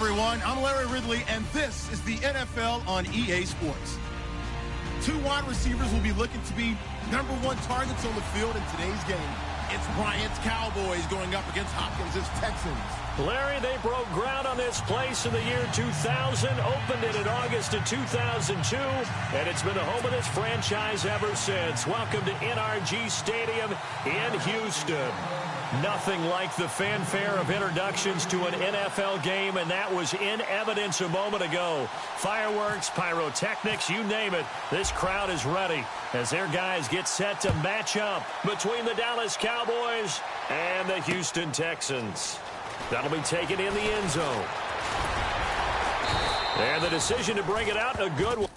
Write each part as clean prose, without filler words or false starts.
everyone. I'm Larry Ridley, and this is the NFL on EA Sports. Two wide receivers will be looking to be number one targets on the field in today's game. It's Bryant's Cowboys going up against Hopkins' Texans. Larry, they broke ground on this place in the year 2000, opened it in August of 2002, and it's been the home of this franchise ever since. Welcome to NRG Stadium in Houston. Nothing like the fanfare of introductions to an NFL game, and that was in evidence a moment ago. Fireworks, pyrotechnics, you name it. This crowd is ready as their guys get set to match up between the Dallas Cowboys and the Houston Texans. That'll be taken in the end zone. And the decision to bring it out, a good one.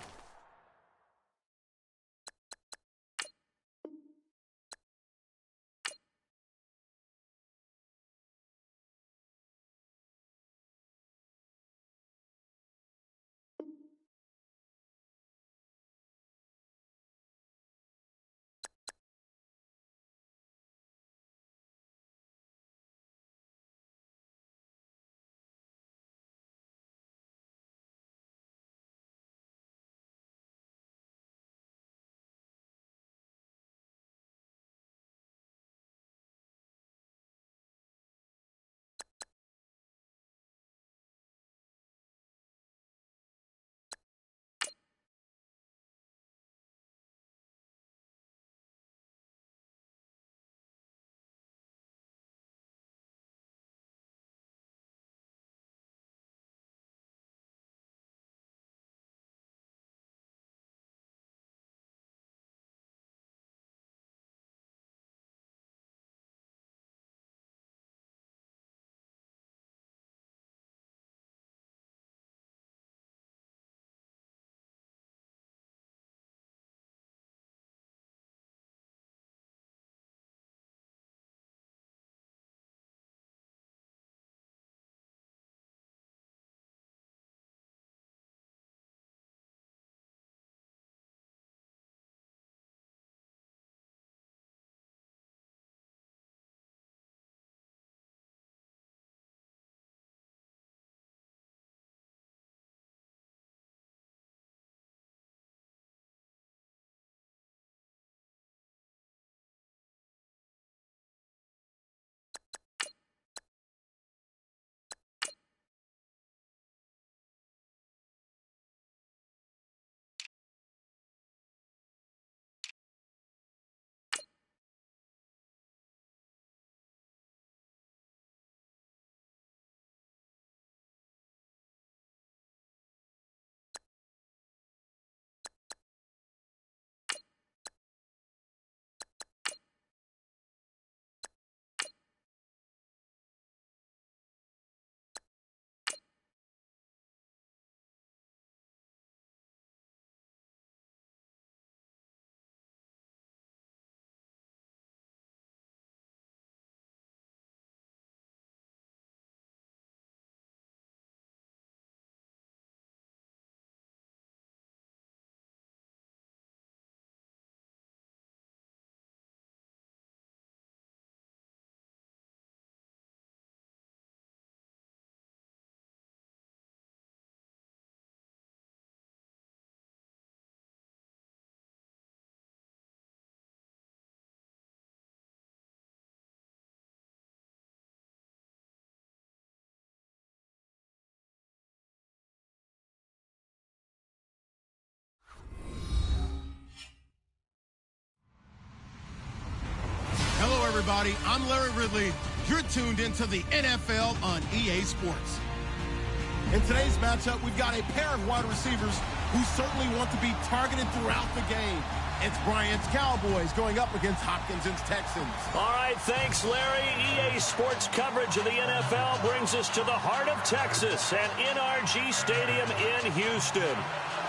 Everybody, I'm Larry Ridley. You're tuned into the NFL on EA Sports. In today's matchup, we've got a pair of wide receivers who certainly want to be targeted throughout the game. It's Bryant's Cowboys going up against Hopkinson's Texans. All right, thanks, Larry. EA Sports coverage of the NFL brings us to the heart of Texas at NRG Stadium in Houston.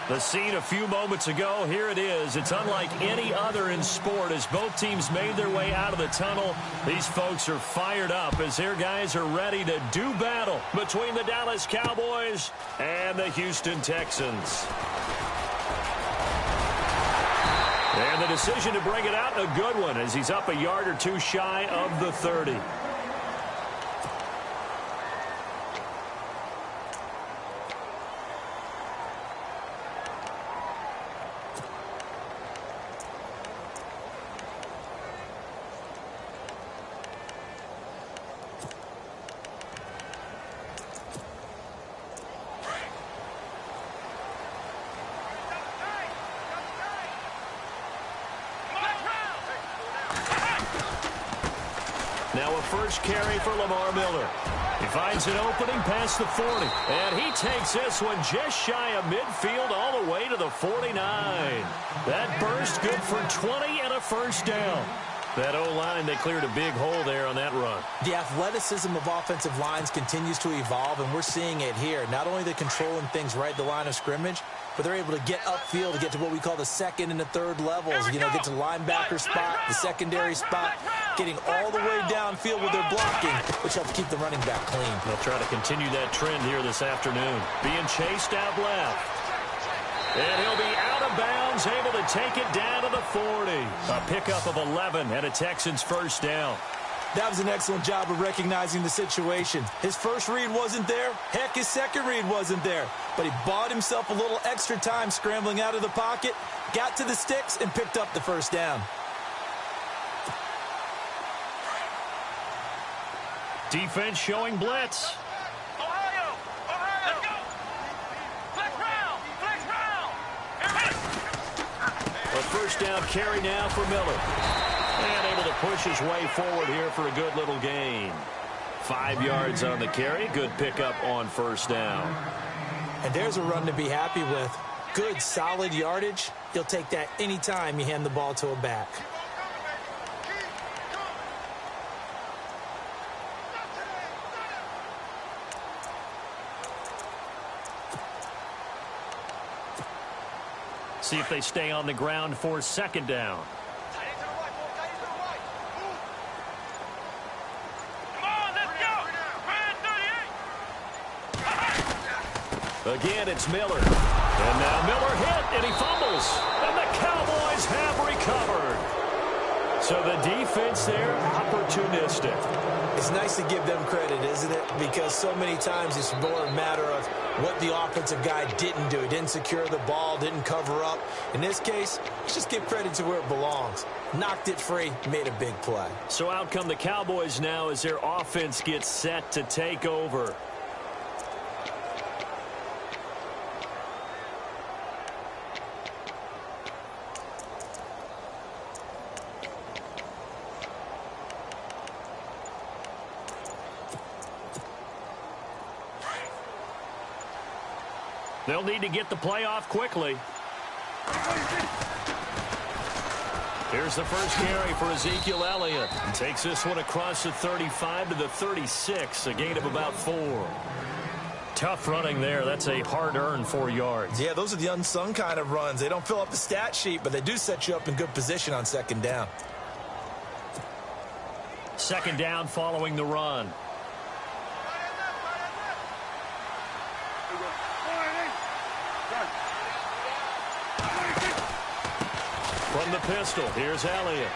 The scene a few moments ago, here it is. It's unlike any other in sport as both teams made their way out of the tunnel. These folks are fired up as their guys are ready to do battle between the Dallas Cowboys and the Houston Texans. And the decision to bring it out, a good one, as he's up a yard or two shy of the 30. Now a first carry for Lamar Miller. He finds an opening past the 40. And he takes this one just shy of midfield all the way to the 49. That burst good for 20 and a first down. That O-line, they cleared a big hole there on that run. The athleticism of offensive lines continues to evolve, and we're seeing it here. Not only they're controlling things right at the line of scrimmage, but they're able to get upfield to get to what we call the second and the third levels. You know, get to linebacker spot, the secondary spot, getting all the way downfield with their blocking, which helps keep the running back clean. They'll try to continue that trend here this afternoon. Being chased out left. And he'll be out of bounds, able to take it down to the 40. A pickup of 11 and a Texans first down. That was an excellent job of recognizing the situation. His first read wasn't there. Heck, his second read wasn't there. But he bought himself a little extra time scrambling out of the pocket, got to the sticks, and picked up the first down. Defense showing blitz. A first down carry now for Miller. And able to push his way forward here for a good little gain. 5 yards on the carry. Good pickup on first down. And there's a run to be happy with. Good, solid yardage. You'll take that anytime you hand the ball to a back. See if they stay on the ground for second down. Again, it's Miller. And now Miller hit, and he fumbles. And the Cowboys have recovered. So the defense there, opportunistic. It's nice to give them credit, isn't it? Because so many times it's more a matter of what the offensive guy didn't do. He didn't secure the ball, didn't cover up. In this case, let's just give credit to where it belongs. Knocked it free, made a big play. So out come the Cowboys now as their offense gets set to take over. They'll need to get the play off quickly. Here's the first carry for Ezekiel Elliott. He takes this one across the 35 to the 36, a gain of about 4. Tough running there. That's a hard-earned 4 yards. Yeah, those are the unsung kind of runs. They don't fill up the stat sheet, but they do set you up in good position on second down. Second down following the run. From the pistol, here's Elliott.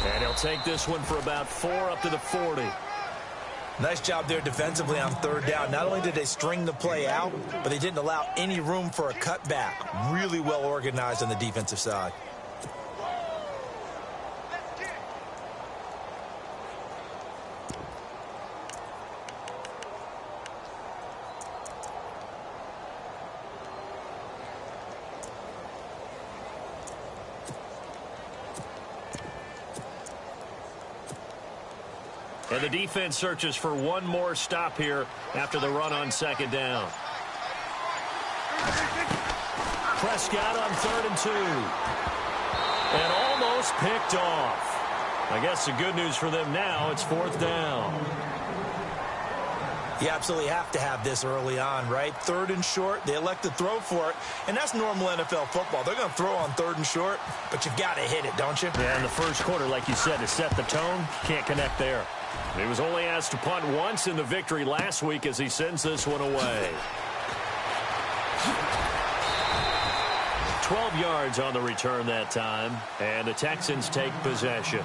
And he'll take this one for about 4 up to the 40. Nice job there defensively on third down. Not only did they string the play out, but they didn't allow any room for a cutback. Really well organized on the defensive side. And the defense searches for one more stop here after the run on second down. Prescott on 3rd and 2. And almost picked off. I guess the good news for them now, it's 4th down. You absolutely have to have this early on, right? 3rd and short, they elect to throw for it, and that's normal NFL football. They're going to throw on 3rd and short, but you've got to hit it, don't you? Yeah, in the first quarter, like you said, to set the tone, can't connect there. He was only asked to punt once in the victory last week as he sends this one away. 12 yards on the return that time, and the Texans take possession.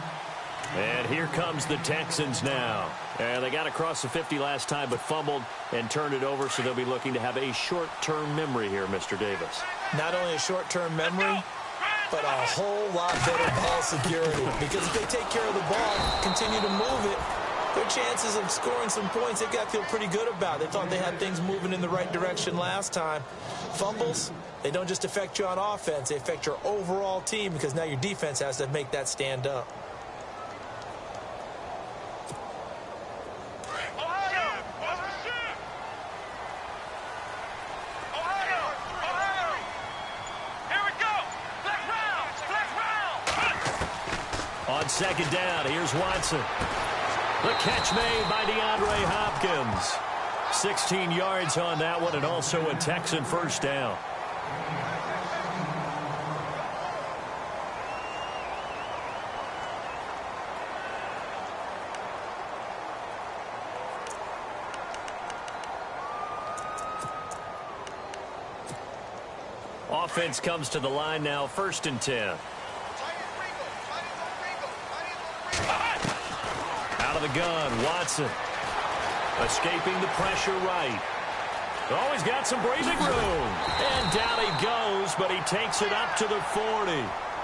And here comes the Texans now. And they got across the 50 last time, but fumbled and turned it over, so they'll be looking to have a short-term memory here, Mr. Davis. Not only a short-term memory, but a whole lot better ball security. Because if they take care of the ball, continue to move it, their chances of scoring some points, they got to feel pretty good about. They thought they had things moving in the right direction last time. Fumbles, they don't just affect you on offense, they affect your overall team because now your defense has to make that stand up. On second down, here's Watson. The catch made by DeAndre Hopkins. 16 yards on that one, and also a Texan first down. Offense comes to the line now, 1st and 10. Out of the gun, Watson. Escaping the pressure right. Oh, he's got some breathing room. And down he goes, but he takes it up to the 40.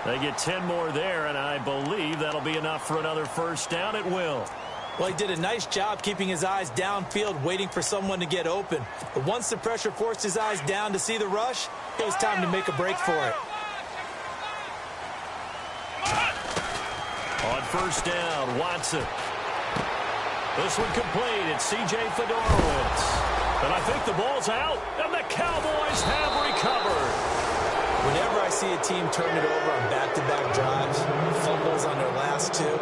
They get 10 more there, and I believe that'll be enough for another first down. It will. Well, he did a nice job keeping his eyes downfield, waiting for someone to get open. But once the pressure forced his eyes down to see the rush, it was time to make a break for it. On first down, Watson. This one complete. It's C.J. Fedorowicz. And I think the ball's out, and the Cowboys have recovered. Whenever I see a team turn it over on back-to-back drives, fumbles on their last two,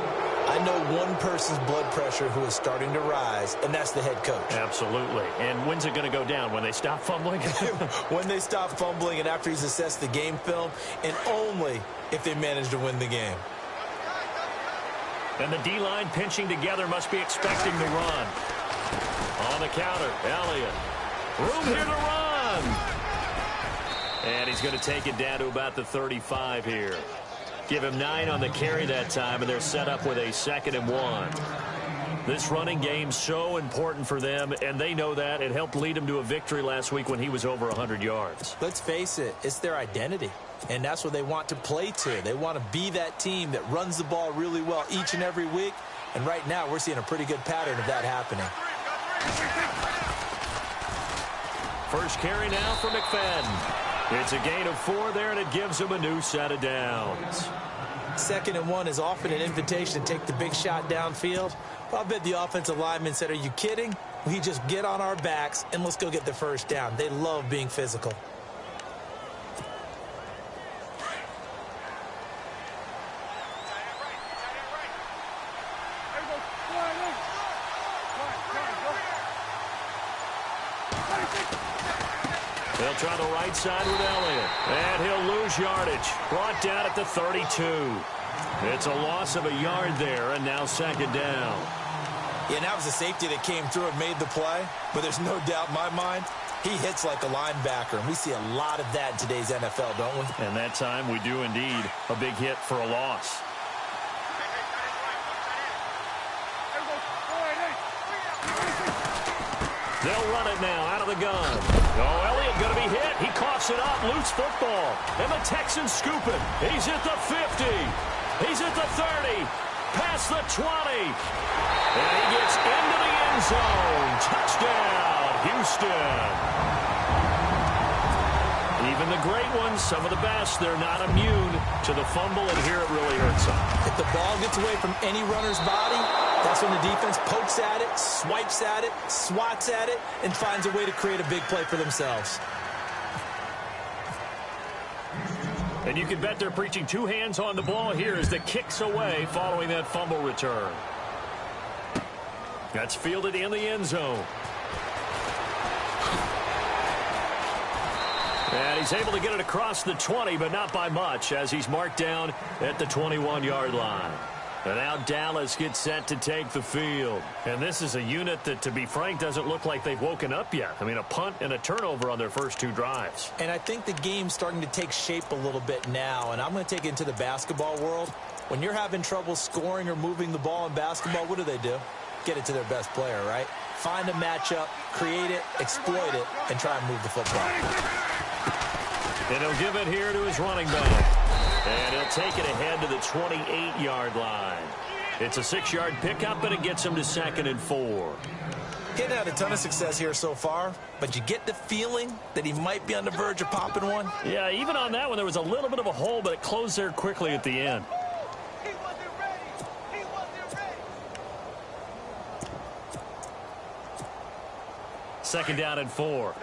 I know one person's blood pressure who is starting to rise, and that's the head coach. Absolutely. And when's it going to go down? When they stop fumbling? When they stop fumbling and after he's assessed the game film, and only if they manage to win the game. And the D-line pinching together must be expecting the run. On the counter, Elliott. Room here to run. And he's going to take it down to about the 35 here. Give him 9 on the carry that time, and they're set up with a 2nd and 1. This running game's so important for them, and they know that. It helped lead them to a victory last week when he was over 100 yards. Let's face it, it's their identity, and that's what they want to play to. They want to be that team that runs the ball really well each and every week, and right now we're seeing a pretty good pattern of that happening. First carry now for McFadden. It's a gain of 4 there, and it gives him a new set of downs. 2nd and 1 is often an invitation to take the big shot downfield. Well, I bet the offensive lineman said, "Are you kidding? We just get on our backs and let's go get the first down." They love being physical. They'll try the right side with Elliott. And he'll lose yardage. Brought down at the 32. It's a loss of a yard there, and now 2nd down. Yeah, that was a safety that came through and made the play. But there's no doubt in my mind, he hits like a linebacker. And we see a lot of that in today's NFL, don't we? And that time we do indeed. A big hit for a loss. They'll run it now out of the gun. Oh, Elliott going to be hit. He coughs it up. Loose football. And the Texans scoop it. He's at the 50. He's at the 30. Past the 20. And he gets into the end zone. Touchdown, Houston. Even the great ones, some of the best, they're not immune to the fumble, and here it really hurts them. If the ball gets away from any runner's body, that's when the defense pokes at it, swipes at it, swats at it, and finds a way to create a big play for themselves. And you can bet they're preaching 2 hands on the ball here as the kick's away following that fumble return. That's fielded in the end zone. And he's able to get it across the 20, but not by much, as he's marked down at the 21-yard line. And now Dallas gets set to take the field. And this is a unit that, to be frank, doesn't look like they've woken up yet. I mean, a punt and a turnover on their first 2 drives. And I think the game's starting to take shape a little bit now, and I'm going to take it into the basketball world. When you're having trouble scoring or moving the ball in basketball, what do? Get it to their best player, right? Find a matchup, create it, exploit it, and try and move the football. And he'll give it here to his running back. And he'll take it ahead to the 28-yard line. It's a 6-yard pickup, and it gets him to 2nd and 4. He's had a ton of success here so far, but you get the feeling that he might be on the verge of popping one. Yeah, even on that one, there was a little bit of a hole, but it closed there quickly at the end. He wasn't ready. He wasn't ready. 2nd down and 4.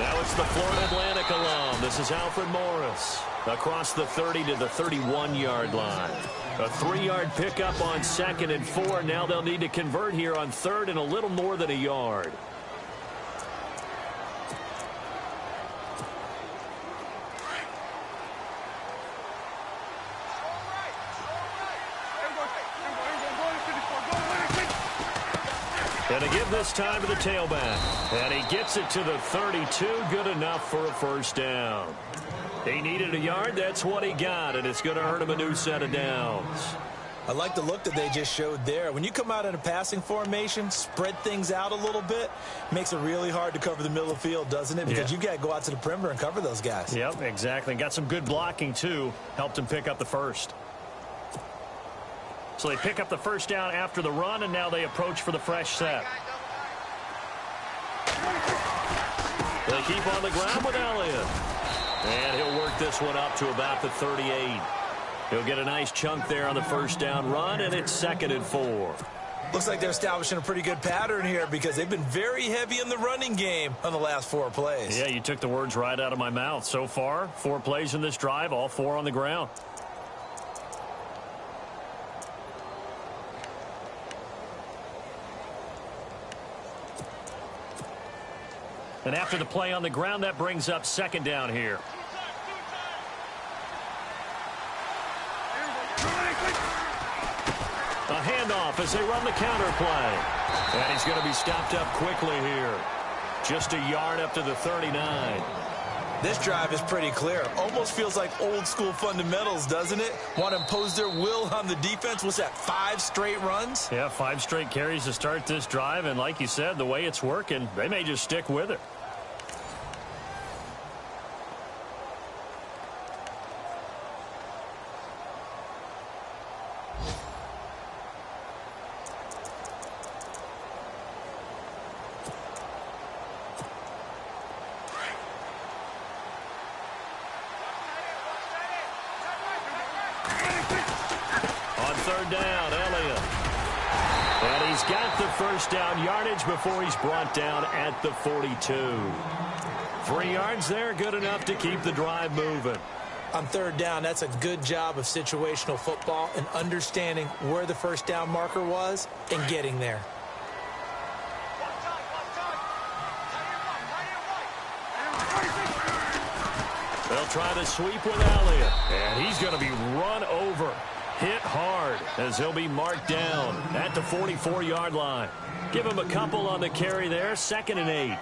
Now it's the Florida Atlantic alum. This is Alfred Morris across the 30 to the 31-yard line. A 3-yard pickup on 2nd and 4. Now they'll need to convert here on 3rd and a little more than a yard. And a give this time to the tailback. And he gets it to the 32. Good enough for a first down. He needed a yard. That's what he got. And it's going to earn him a new set of downs. I like the look that they just showed there. When you come out in a passing formation, spread things out a little bit, makes it really hard to cover the middle of the field, doesn't it? Because you've got to go out to the perimeter and cover those guys. Yep, exactly. Got some good blocking, too. Helped him pick up the first. So they pick up the first down after the run, and now they approach for the fresh set. They keep on the ground with Elliott. And he'll work this one up to about the 38. He'll get a nice chunk there on the first down run, and it's 2nd and 4. Looks like they're establishing a pretty good pattern here because they've been very heavy in the running game on the last 4 plays. Yeah, you took the words right out of my mouth. So far, 4 plays in this drive, all 4 on the ground. And after the play on the ground, that brings up 2nd down here. A handoff as they run the counter play. And he's going to be stopped up quickly here. Just a yard up to the 39. This drive is pretty clear. Almost feels like old school fundamentals, doesn't it? Want to impose their will on the defense. What's that, 5 straight runs? Yeah, 5 straight carries to start this drive. And like you said, the way it's working, they may just stick with it. Down, Elliott. And he's got the first down yardage before he's brought down at the 42. 3 yards there, good enough to keep the drive moving. On 3rd down, that's a good job of situational football and understanding where the first down marker was and getting there. They'll try to sweep with Elliott. And he's going to be run over. Hit hard as he'll be marked down at the 44-yard line. Give him a couple on the carry there. 2nd and 8.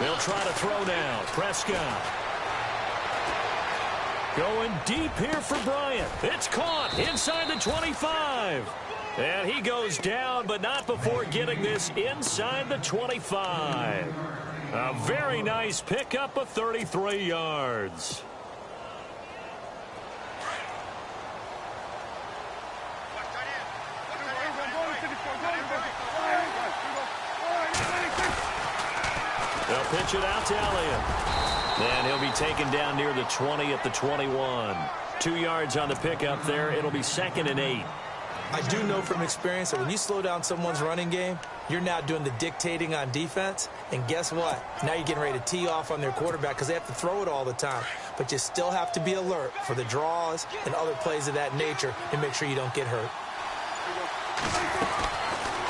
They'll try to throw now. Prescott. Going deep here for Bryant. It's caught inside the 25. And he goes down, but not before getting this inside the 25. A very nice pickup of 33 yards. They'll pitch it out to Elliott. And he'll be taken down near the 20 at the 21. 2 yards on the pickup there. It'll be 2nd and 8. I do know from experience that when you slow down someone's running game, you're now doing the dictating on defense. And guess what? Now you're getting ready to tee off on their quarterback because they have to throw it all the time. But you still have to be alert for the draws and other plays of that nature and make sure you don't get hurt.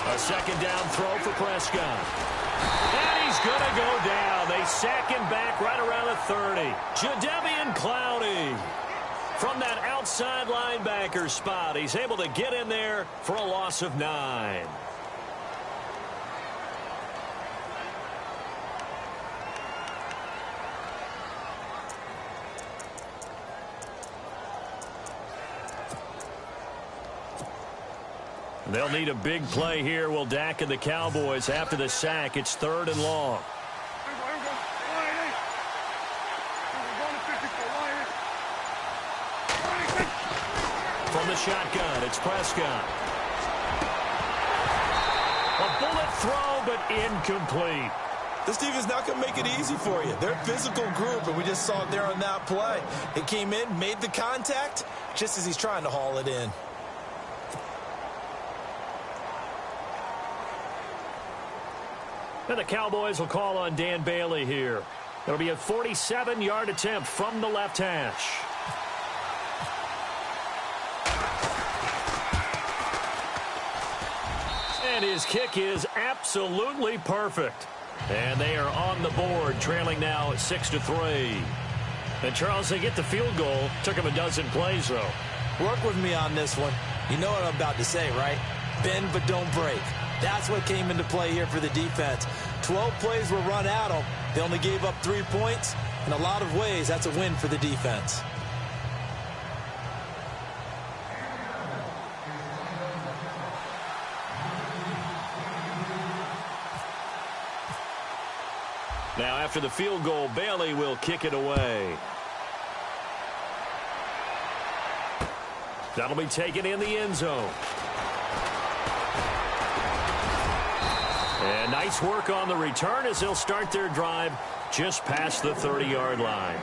A 2nd down throw for Prescott. And he's going to go down. They sack him back right around the 30. Jadeveon Clowney from that outside linebacker spot. He's able to get in there for a loss of 9. They'll need a big play here. Will Dak and the Cowboys after the sack. It's 3rd and long. From the shotgun, it's Prescott. A bullet throw, but incomplete. This defense not going to make it easy for you. They're a physical group, and we just saw it there on that play. It came in, made the contact, just as he's trying to haul it in. And the Cowboys will call on Dan Bailey here. It'll be a 47-yard attempt from the left hash. And his kick is absolutely perfect. And they are on the board, trailing now at 6-3. And, Charles, they get the field goal. Took him a dozen plays, though. Work with me on this one. You know what I'm about to say, right? Bend but don't break. That's what came into play here for the defense. 12 plays were run at them. They only gave up 3 points. In a lot of ways, that's a win for the defense. Now, after the field goal, Bailey will kick it away. That'll be taken in the end zone. And nice work on the return as they'll start their drive just past the 30-yard line.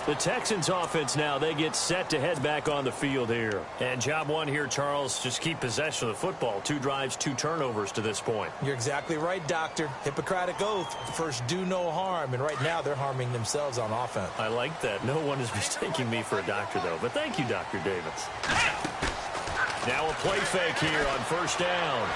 The Texans offense now, they get set to head back on the field here. And job one here, Charles, just keep possession of the football. 2 drives, 2 turnovers to this point. You're exactly right, Doctor. Hippocratic oath. First, do no harm. And right now, they're harming themselves on offense. I like that. No one is mistaking me for a doctor, though. But thank you, Dr. Davis. Now a play fake here on first down.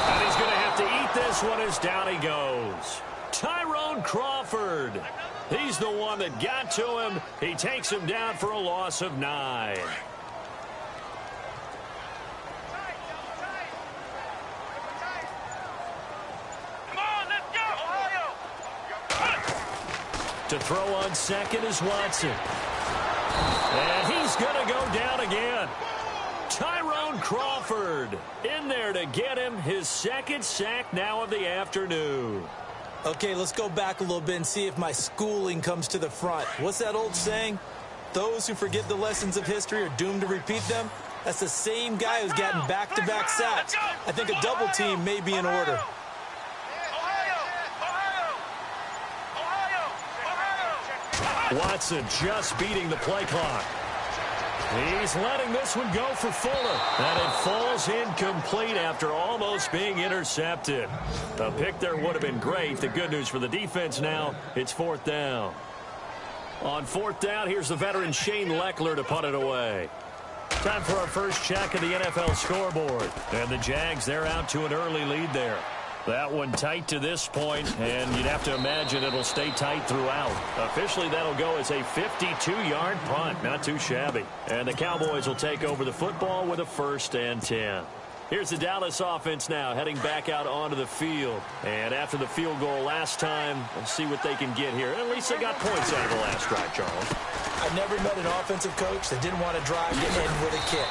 And he's going to have to eat this one as down he goes. Tyrone Crawford. He's the one that got to him. He takes him down for a loss of 9. Come on, let's go, Ohio! To throw on second is Watson. And he's going to go down again. Tyrone Crawford in there to get him his second sack now of the afternoon. Okay, let's go back a little bit and see if my schooling comes to the front. What's that old saying? Those who forget the lessons of history are doomed to repeat them. That's the same guy who's gotten back-to-back sacks. I think a double team may be in order. Watson just beating the play clock. He's letting this one go for Fuller. And it falls incomplete after almost being intercepted. A pick there would have been great. The good news for the defense now, it's 4th down. On 4th down, here's the veteran Shane Leckler to punt it away. Time for our first check of the NFL scoreboard. And the Jags, they're out to an early lead there. That one tight to this point, and you'd have to imagine it'll stay tight throughout. Officially, that'll go as a 52-yard punt. Not too shabby. And the Cowboys will take over the football with a 1st and 10. Here's the Dallas offense now heading back out onto the field. And after the field goal last time, let's see what they can get here. At least they got points out of the last drive, Charles. I never met an offensive coach that didn't want to drive to end with a kick.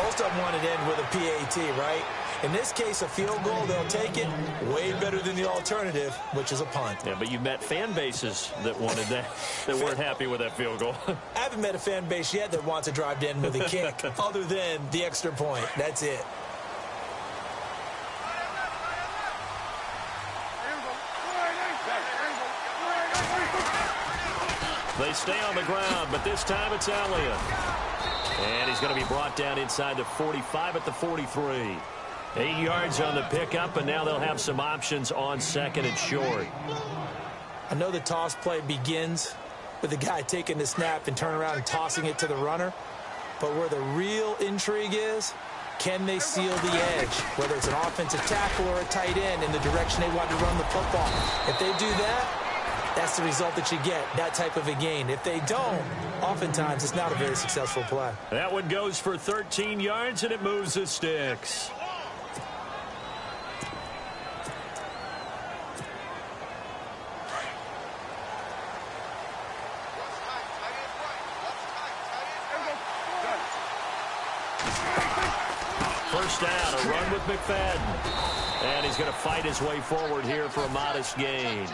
Most of them wanted to end with a PAT, right? In this case, a field goal, they'll take it. Way better than the alternative, which is a punt. Yeah, but you've met fan bases that wanted that, that weren't happy with that field goal. I haven't met a fan base yet that wants to drive to end with a kick, other than the extra point. That's it. They stay on the ground, but this time it's Elliott. And he's going to be brought down inside the 45 at the 43. 8 yards on the pickup, and now they'll have some options on 2nd and short. I know the toss play begins with the guy taking the snap and turning around and tossing it to the runner. But where the real intrigue is, can they seal the edge, whether it's an offensive tackle or a tight end, in the direction they want to run the football? If they do that, that's the result that you get, that type of a gain. If they don't, oftentimes it's not a very successful play. That one goes for 13 yards, and it moves the sticks. First down, a run with McFadden. And he's going to fight his way forward here for a modest gain.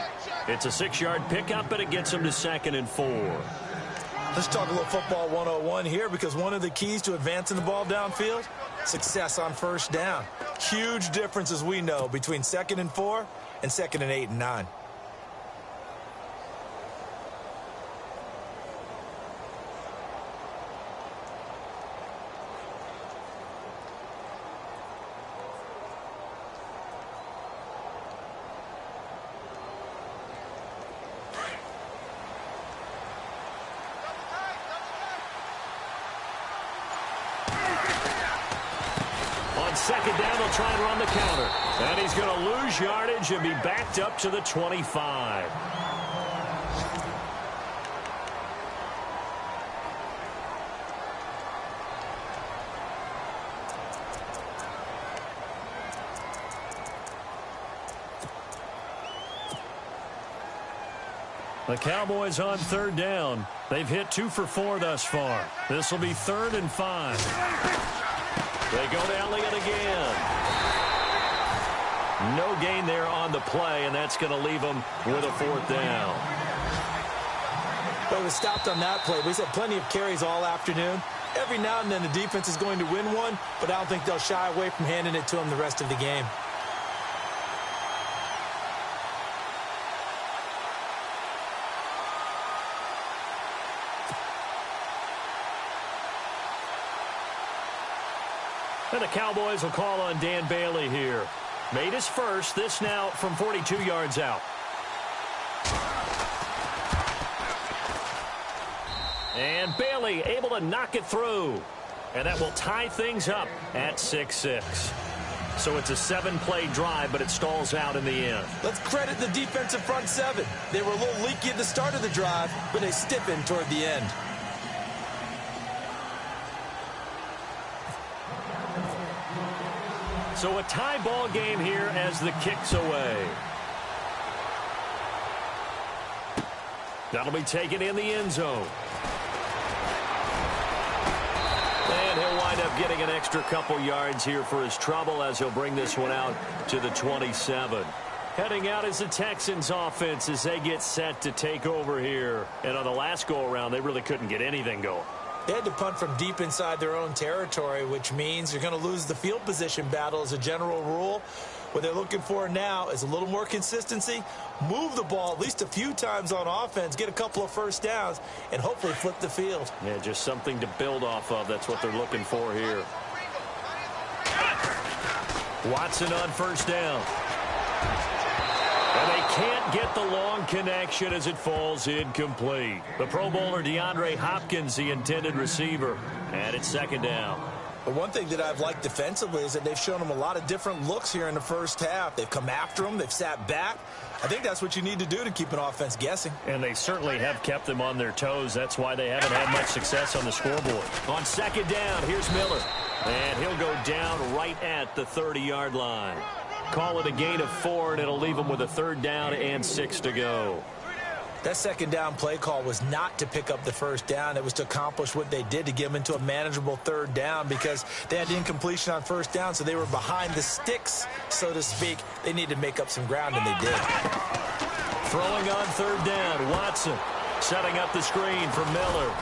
It's a 6-yard pickup, but it gets him to 2nd and 4. Let's talk a little football 101 here, because one of the keys to advancing the ball downfield success on first down. Huge difference, as we know, between 2nd and 4 and 2nd and 8 and 9. On 2nd down, they'll try and run the counter. And he's going to lose yardage and be backed up to the 25. The Cowboys on 3rd down. They've hit 2 for 4 thus far. This will be 3rd and 5. They go to Elliott again. No gain there on the play, and that's going to leave them with a 4th down. But it was stopped on that play. We've had plenty of carries all afternoon. Every now and then the defense is going to win one, but I don't think they'll shy away from handing it to them the rest of the game. And the Cowboys will call on Dan Bailey here. Made his first, this now from 42 yards out. And Bailey able to knock it through. And that will tie things up at 6-6. So it's a 7-play drive, but it stalls out in the end. Let's credit the defensive front 7. They were a little leaky at the start of the drive, but they stiffened toward the end. So a tie ball game here as the kick's away. That'll be taken in the end zone. And he'll wind up getting an extra couple yards here for his trouble as he'll bring this one out to the 27. Heading out is the Texans offense as they get set to take over here. And on the last go-around, they really couldn't get anything going. They had to punt from deep inside their own territory, which means you're going to lose the field position battle as a general rule. What they're looking for now is a little more consistency, move the ball at least a few times on offense, get a couple of first downs, and hopefully flip the field. Yeah, just something to build off of. That's what they're looking for here. Watson on first down. And they can't get the long connection as it falls incomplete. The Pro Bowler DeAndre Hopkins, the intended receiver. And it's 2nd down. But one thing that I've liked defensively is that they've shown them a lot of different looks here in the first half. They've come after them. They've sat back. I think that's what you need to do to keep an offense guessing. And they certainly have kept them on their toes. That's why they haven't had much success on the scoreboard. On 2nd down, here's Miller. And he'll go down right at the 30-yard line. Call it a gain of 4, and it'll leave them with a 3rd down and 6 to go. That 2nd down play call was not to pick up the first down. It was to accomplish what they did, to get them into a manageable 3rd down, because they had incompletion on first down, so they were behind the sticks, so to speak. They needed to make up some ground, and they did. Throwing on 3rd down, Watson setting up the screen for Miller.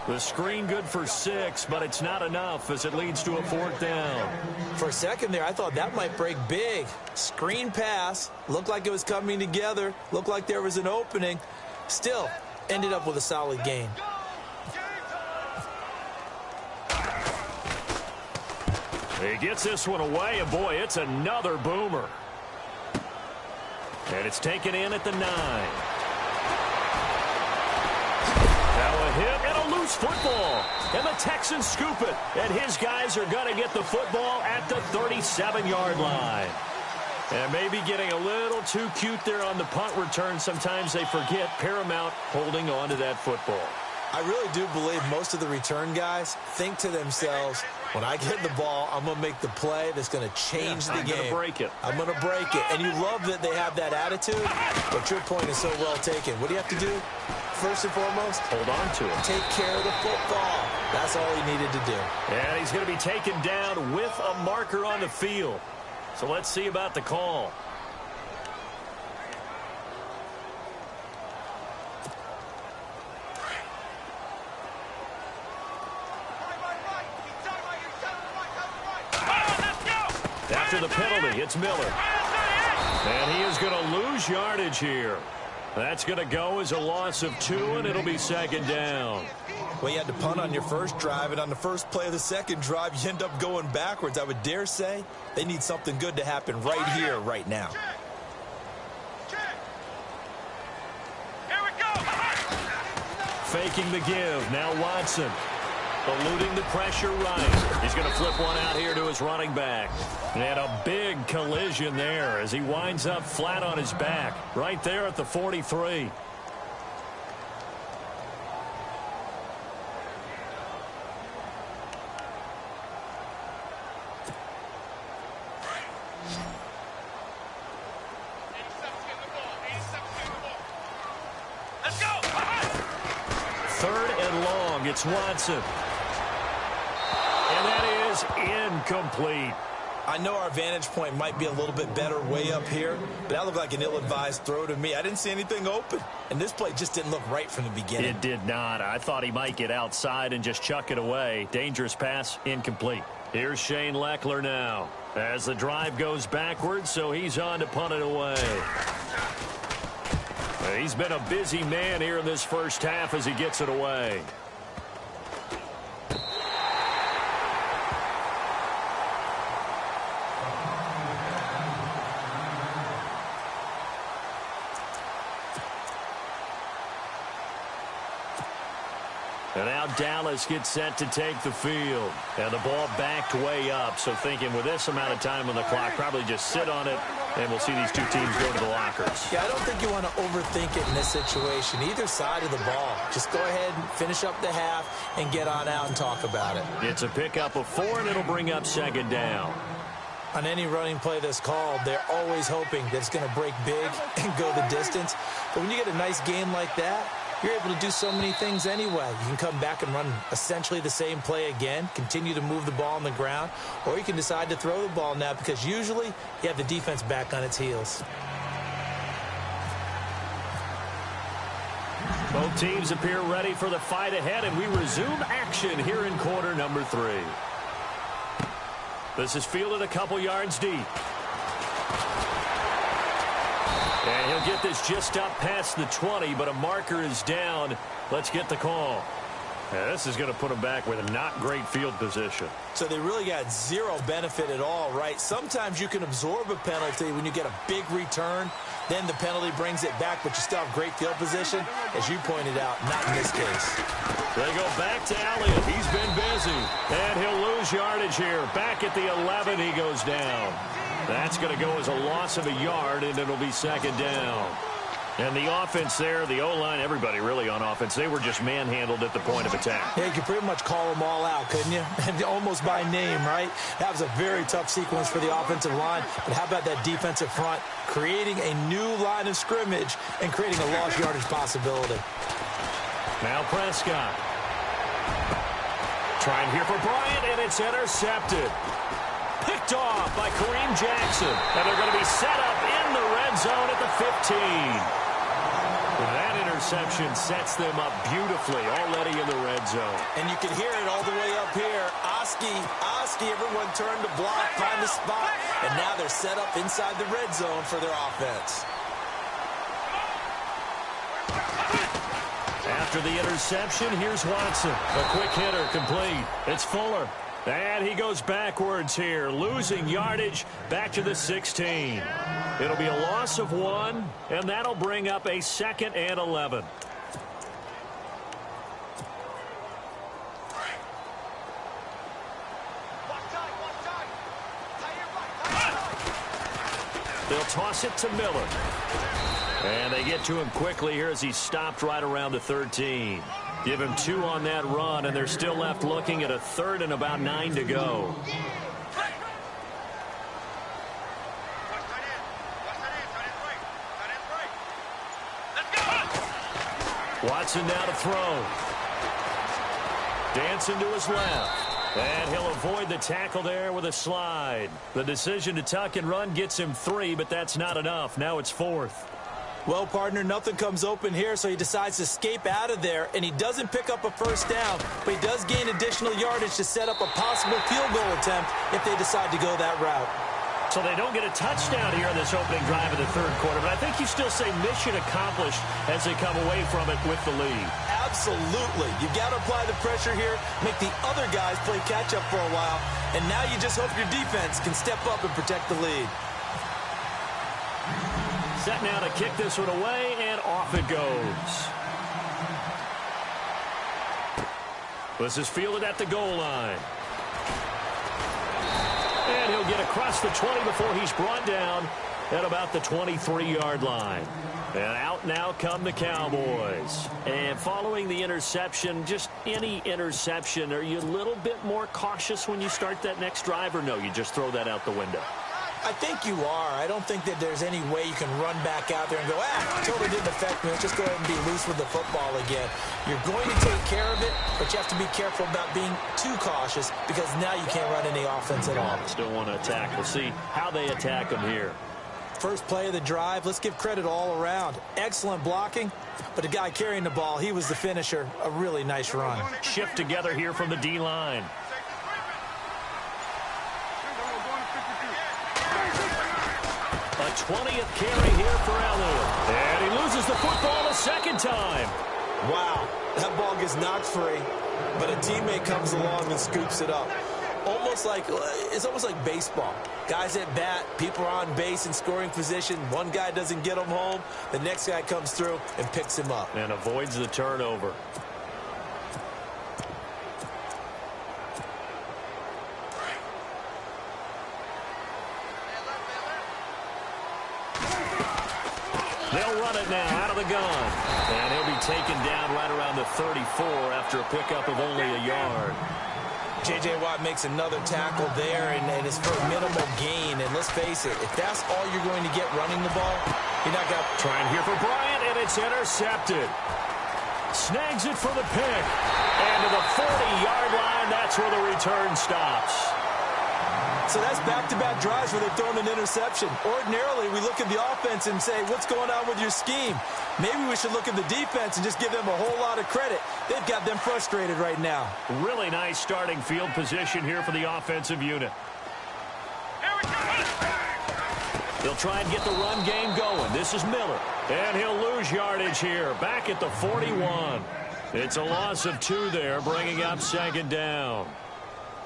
The screen good for 6, but it's not enough as it leads to a 4th down. For a second there, I thought that might break big. Screen pass. Looked like it was coming together. Looked like there was an opening. Still, ended up with a solid gain. He gets this one away, and boy, it's another boomer. And it's taken in at the 9. Now a hit and a loose football. And the Texans scoop it. And his guys are going to get the football at the 37-yard line. And maybe getting a little too cute there on the punt return. Sometimes they forget paramount holding on to that football. I really do believe most of the return guys think to themselves, when I get the ball, I'm going to make the play that's going to change the game. I'm going to break it. I'm going to break it. And you love that they have that attitude, but your point is so well taken. What do you have to do? First and foremost, hold on to it. Take care of the football. That's all he needed to do. And he's going to be taken down with a marker on the field. So let's see about the call. After the penalty, it's Miller. And he is going to lose yardage here. That's going to go as a loss of 2, and it'll be second down. Well, you had to punt on your first drive, and on the first play of the second drive, you end up going backwards. I would dare say they need something good to happen right here, right now. Here we go. Faking the give. Now Watson. Eluding the pressure right. He's going to flip one out here to his running back. And a big collision there as he winds up flat on his back. Right there at the 43. Let's go. Third and long. It's Watson. And that is incomplete. I know our vantage point might be a little bit better way up here, but that looked like an ill-advised throw to me. I didn't see anything open, and this play just didn't look right from the beginning. It did not. I thought he might get outside and just chuck it away. Dangerous pass, incomplete. Here's Shane Leckler now as the drive goes backwards, so he's on to punt it away. He's been a busy man here in this first half as he gets it away. And now Dallas gets set to take the field. And the ball backed way up. So thinking with this amount of time on the clock, probably just sit on it, and we'll see these two teams go to the lockers. Yeah, I don't think you want to overthink it in this situation. Either side of the ball. Just go ahead and finish up the half and get on out and talk about it. It's a pickup of 4, and it'll bring up second down. On any running play that's called, they're always hoping that it's going to break big and go the distance. But when you get a nice game like that, you're able to do so many things anyway. You can come back and run essentially the same play again, continue to move the ball on the ground, or you can decide to throw the ball now because usually you have the defense back on its heels. Both teams appear ready for the fight ahead, and we resume action here in quarter number 3. This is fielded a couple yards deep. And he'll get this just up past the 20, but a marker is down. Let's get the call. Yeah, this is going to put them back with a not great field position. So they really got zero benefit at all, right? Sometimes you can absorb a penalty when you get a big return. Then the penalty brings it back, but you still have great field position. As you pointed out, not in this case. They go back to Elliott. He's been busy. And he'll lose yardage here. Back at the 11, he goes down. That's going to go as a loss of a yard, and it'll be second down. And the offense there, the O-line, everybody really on offense, they were just manhandled at the point of attack. Yeah, you could pretty much call them all out, couldn't you? And almost by name, right? That was a very tough sequence for the offensive line. But how about that defensive front creating a new line of scrimmage and creating a lost yardage possibility? Now Prescott. Trying here for Bryant, and it's intercepted. Picked off by Kareem Jackson. And they're going to be set up in the red zone at the 15. That interception sets them up beautifully already in the red zone. And you can hear it all the way up here. Oski, everyone turned to block, find the spot, and now they're set up inside the red zone for their offense. After the interception, here's Watson. A quick hitter complete. It's Fuller. And he goes backwards here, losing yardage back to the 16. It'll be a loss of 1, and that'll bring up a 2nd and 11. They'll toss it to Miller. And they get to him quickly here as he stopped right around the 13. Give him 2 on that run, and they're still left looking at a 3rd and about 9 to go. Watson now to throw. Dancing to his left. And he'll avoid the tackle there with a slide. The decision to tuck and run gets him 3, but that's not enough. Now it's 4th. Well, partner, nothing comes open here, so he decides to escape out of there, and he doesn't pick up a first down, but he does gain additional yardage to set up a possible field goal attempt if they decide to go that route. So they don't get a touchdown here in this opening drive of the third quarter, but I think you still say mission accomplished as they come away from it with the lead. Absolutely. You've got to apply the pressure here, make the other guys play catch-up for a while, and now you just hope your defense can step up and protect the lead. Set now to kick this one away, and off it goes. This is fielded at the goal line. And he'll get across the 20 before he's brought down at about the 23-yard line. And out now come the Cowboys. And following the interception, just any interception, are you a little bit more cautious when you start that next drive, or no, you just throw that out the window? I think you are. I don't think that there's any way you can run back out there and go, totally didn't affect me. Let's just go ahead and be loose with the football again. You're going to take care of it, but you have to be careful about being too cautious because now you can't run any offense at all. Still want to attack. We'll see how they attack them here. First play of the drive, let's give credit all around. Excellent blocking, but the guy carrying the ball, he was the finisher. A really nice run. Shift together here from the D-line. A 20th carry here for Elliott. And he loses the football a second time. Wow, that ball gets knocked free, but a teammate comes along and scoops it up. It's almost like baseball. Guys at bat, people are on base in scoring position. One guy doesn't get him home. The next guy comes through and picks him up. And avoids the turnover. They'll run it now out of the gun. And he'll be taken down right around the 34 after a pickup of only a yard. J.J. Watt makes another tackle there, and it's for a minimal gain. And let's face it, if that's all you're going to get running the ball, you're not going to... Trying here for Bryant, and it's intercepted. Snags it for the pick. And to the 40-yard line, that's where the return stops. So that's back-to-back drives where they've thrown an interception. Ordinarily, we look at the offense and say, what's going on with your scheme? Maybe we should look at the defense and just give them a whole lot of credit. They've got them frustrated right now. Really nice starting field position here for the offensive unit. They'll try and get the run game going. This is Miller. And he'll lose yardage here. Back at the 41. It's a loss of 2 there, bringing up second down.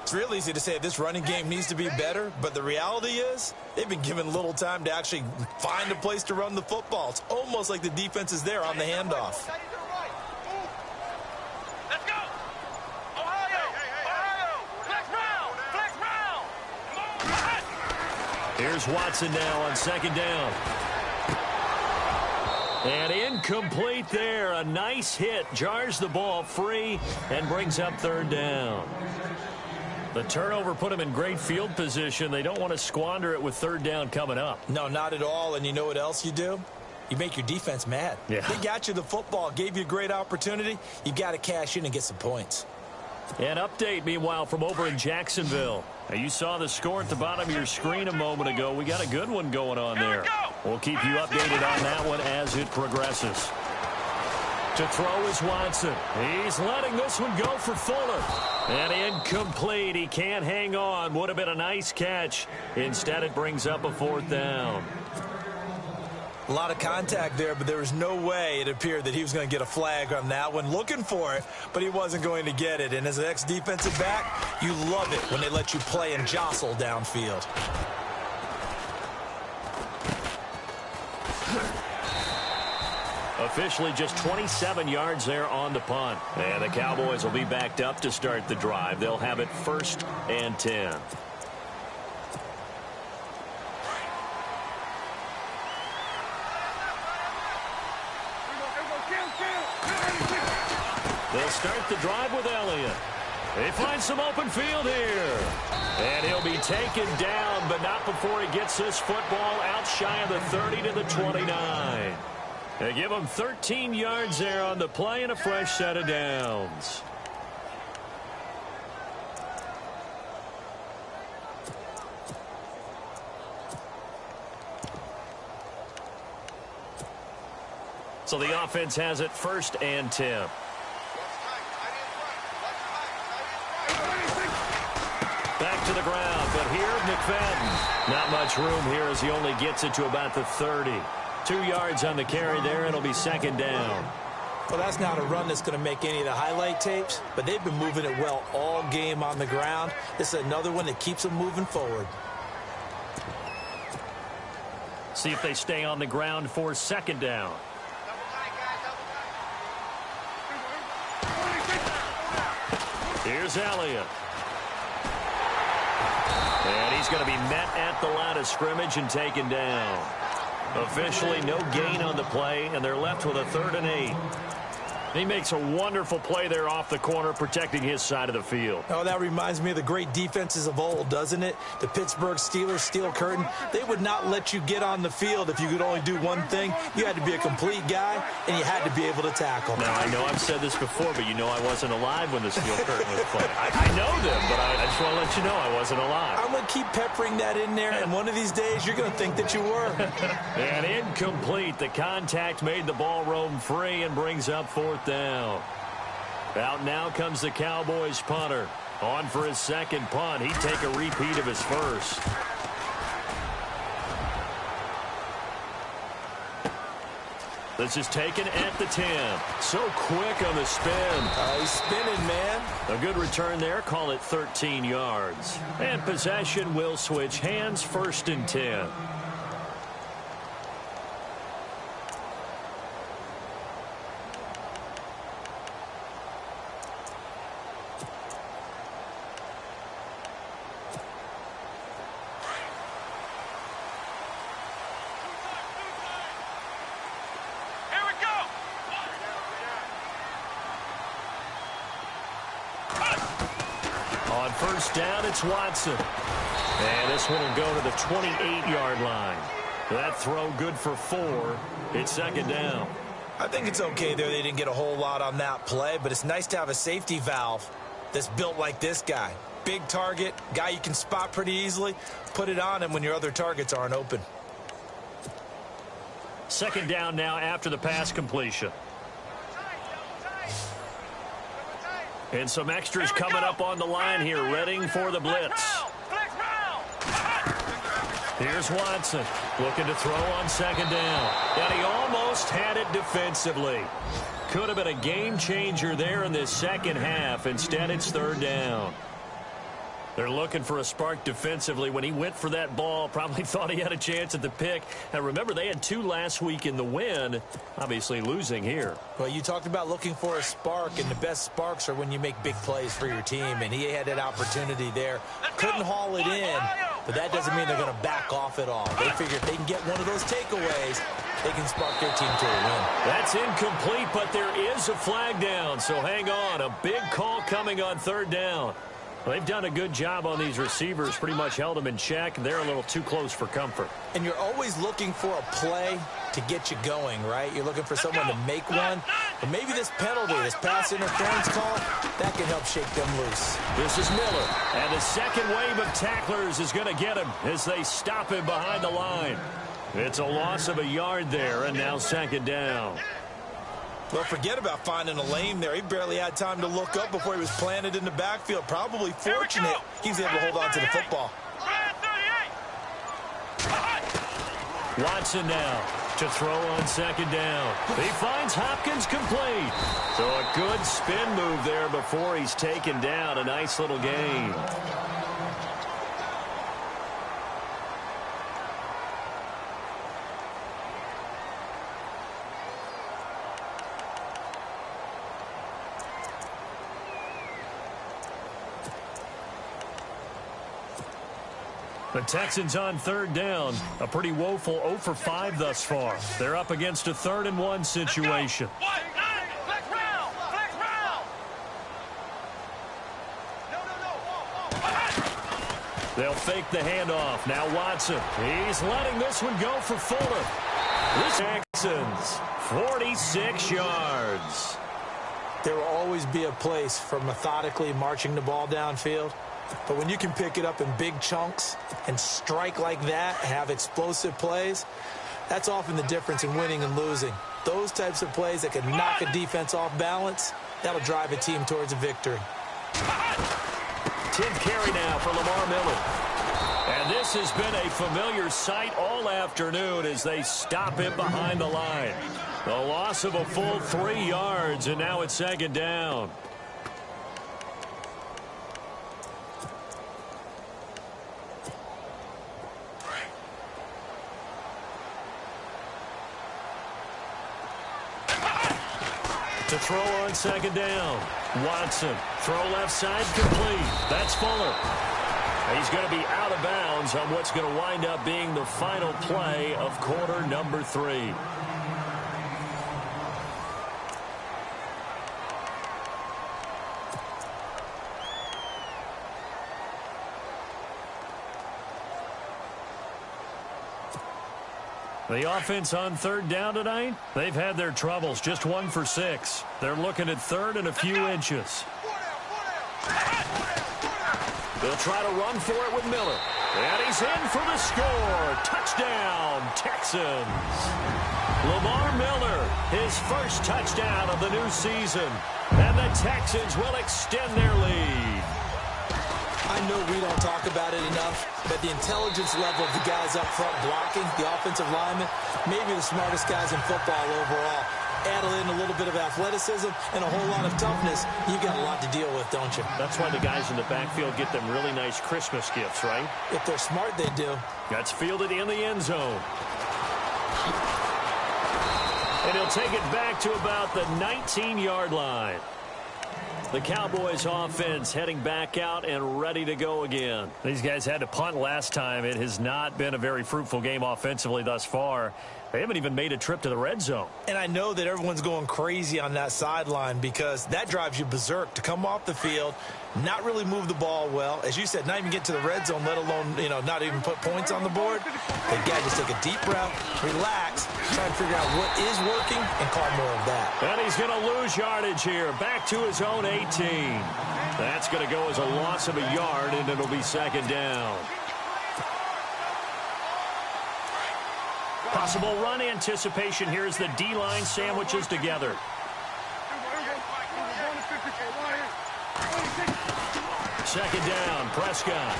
It's real easy to say this running game needs to be better, but the reality is they've been given little time to actually find a place to run the football. It's almost like the defense is there on the handoff. Let's go! Ohio! Flex round! Here's Watson now on second down. And incomplete there. A nice hit. Jars the ball free and brings up third down. The turnover put them in great field position. They don't want to squander it with third down coming up. No, not at all. And you know what else you do? You make your defense mad. Yeah. They got you the football, gave you a great opportunity. You got to cash in and get some points. An update, meanwhile, from over in Jacksonville. Now, you saw the score at the bottom of your screen a moment ago. We got a good one going on there. We'll keep you updated on that one as it progresses. To throw is Watson. He's letting this one go for Fuller. And incomplete. He can't hang on. Would have been a nice catch. Instead, it brings up a fourth down. A lot of contact there, but there was no way it appeared that he was going to get a flag on that one. Looking for it, but he wasn't going to get it. And as an ex-defensive back, you love it when they let you play and jostle downfield. Officially just 27 yards there on the punt. And the Cowboys will be backed up to start the drive. They'll have it 1st and 10. They'll start the drive with Elliott. They find some open field here. And he'll be taken down, but not before he gets this football out shy of the 30 to the 29. They give him 13 yards there on the play and a fresh set of downs. So the offense has it 1st and 10. Back to the ground, but here, McFadden. Not much room here as he only gets it to about the 30. 2 yards on the carry there. It'll be second down. Well, that's not a run that's going to make any of the highlight tapes, but they've been moving it well all game on the ground. This is another one that keeps them moving forward. See if they stay on the ground for second down. Here's Elliott. And he's going to be met at the line of scrimmage and taken down. Officially no gain on the play, and they're left with a 3rd and 8. He makes a wonderful play there off the corner, protecting his side of the field. Oh, that reminds me of the great defenses of old, doesn't it? The Pittsburgh Steelers steel curtain. They would not let you get on the field if you could only do one thing. You had to be a complete guy, and you had to be able to tackle. Now, I know I've said this before, but you know I wasn't alive when the steel curtain was played. I know them, but I just want to let you know I wasn't alive. I'm going to keep peppering that in there, and one of these days you're going to think that you were. And incomplete. The contact made the ball roam free and brings up 4th down. Out now comes the Cowboys punter. On for his second punt. He'd take a repeat of his first. This is taken at the 10. So quick on the spin. He's spinning, man. A good return there. Call it 13 yards. And possession will switch hands. 1st and 10. On 1st down, it's Watson. And this one will go to the 28-yard line. That throw good for 4. It's 2nd down. I think it's okay there. They didn't get a whole lot on that play, but it's nice to have a safety valve that's built like this guy. Big target, guy you can spot pretty easily. Put it on him when your other targets aren't open. 2nd down now after the pass completion. And some extras coming up on the line here, readying for the blitz. Here's Watson, looking to throw on 2nd down. And he almost had it defensively. Could have been a game changer there in this second half. Instead, it's 3rd down. They're looking for a spark defensively. When he went for that ball, probably thought he had a chance at the pick. And remember, they had 2 last week in the win, obviously losing here. Well, you talked about looking for a spark, and the best sparks are when you make big plays for your team, and he had that opportunity there. Couldn't haul it in, but that doesn't mean they're going to back off at all. They figure if they can get one of those takeaways, they can spark their team to a win. That's incomplete, but there is a flag down, so hang on. A big call coming on 3rd down. Well, they've done a good job on these receivers, pretty much held them in check. They're a little too close for comfort. And you're always looking for a play to get you going, right? You're looking for someone to make one. But maybe this penalty, this pass interference call, that can help shake them loose. This is Miller, and the second wave of tacklers is going to get him as they stop him behind the line. It's a loss of a yard there, and now 2nd down. Well, forget about finding a lane there. He barely had time to look up before he was planted in the backfield. Probably fortunate he was able to hold on to the football. Watson now to throw on 2nd down. He finds Hopkins complete. So a good spin move there before he's taken down. A nice little gain. The Texans on 3rd down. A pretty woeful 0 for 5 thus far. They're up against a 3rd and 1 situation. They'll fake the handoff. Now Watson. He's letting this one go for Fuller. The Texans, 46 yards. There will always be a place for methodically marching the ball downfield. But when you can pick it up in big chunks and strike like that, have explosive plays, that's often the difference in winning and losing. Those types of plays that can knock a defense off balance, that'll drive a team towards a victory. 10th carry now for Lamar Miller. And this has been a familiar sight all afternoon as they stop him behind the line. The loss of a full 3 yards, and now it's 2nd down. To throw on 2nd down. Watson. Throw left side complete. That's Fuller. He's going to be out of bounds on what's going to wind up being the final play of quarter number 3. The offense on 3rd down tonight, they've had their troubles, just 1 for 6. They're looking at 3rd and a few inches. They'll try to run for it with Miller. And he's in for the score. Touchdown, Texans. Lamar Miller, his first touchdown of the new season. And the Texans will extend their lead. I know we don't talk about it enough, but the intelligence level of the guys up front blocking, the offensive linemen, maybe the smartest guys in football overall. Add in a little bit of athleticism and a whole lot of toughness, you got a lot to deal with, don't you? That's why the guys in the backfield get them really nice Christmas gifts, right? If they're smart, they do. That's fielded in the end zone. And he'll take it back to about the 19-yard line. The Cowboys offense heading back out and ready to go again. These guys had to punt last time. It has not been a very fruitful game offensively thus far. They haven't even made a trip to the red zone. And I know that everyone's going crazy on that sideline because that drives you berserk to come off the field, not really move the ball well. As you said, not even get to the red zone, let alone, not even put points on the board. They got to just take a deep breath, relax, try to figure out what is working and call more of that. And he's going to lose yardage here, back to his own 18. That's going to go as a loss of a yard, and it'll be 2nd down. Possible run anticipation here as the D-line sandwiches together. Second down, Prescott.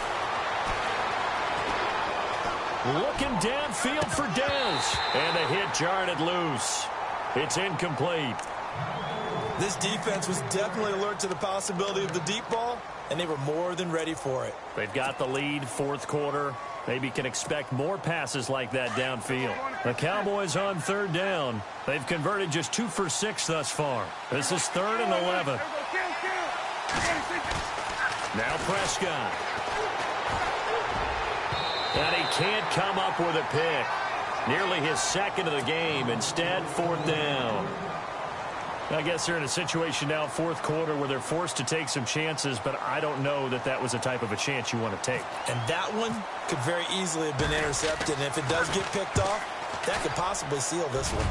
Looking downfield for Dez. And the hit jarred loose. It's incomplete. This defense was definitely alert to the possibility of the deep ball, and they were more than ready for it. They've got the lead, 4th quarter. Maybe can expect more passes like that downfield. The Cowboys on 3rd down. They've converted just 2 for 6 thus far. This is 3rd and 11. Now Prescott. And he can't come up with a pick. Nearly his 2nd of the game. Instead, 4th down. I guess they're in a situation now, 4th quarter, where they're forced to take some chances, but I don't know that that was the type of a chance you want to take. And that one could very easily have been intercepted, and if it does get picked off, that could possibly seal this one.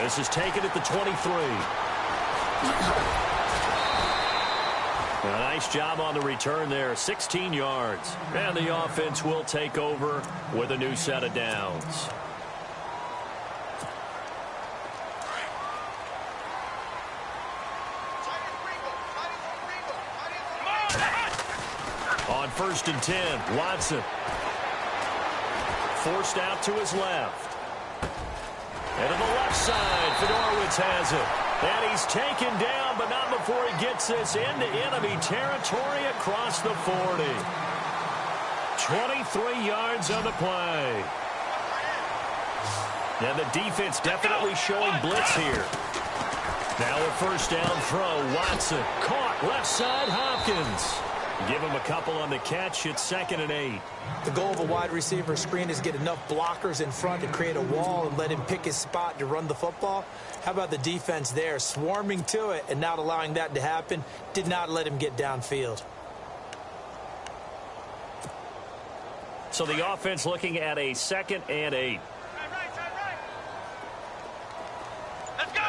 This is taken at the 23. A nice job on the return there, 16 yards. And the offense will take over with a new set of downs. On 1st and 10, Watson. Forced out to his left. And to the left side, Fedorowicz has it. And he's taken down, but not before he gets this into enemy territory across the 40. 23 yards on the play. And the defense definitely showing blitz here. Now a 1st down throw, Watson. Caught left side, Hopkins. Give him a couple on the catch. It's 2nd and 8. The goal of a wide receiver screen is get enough blockers in front to create a wall and let him pick his spot to run the football. How about the defense there, swarming to it and not allowing that to happen? Did not let him get downfield. So the offense looking at a 2nd and 8. Let's go.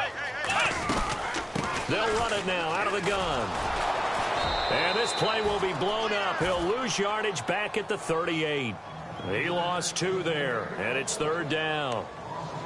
They'll run it now out of the gun. And this play will be blown up. He'll lose yardage back at the 38. He lost 2 there, and it's 3rd down.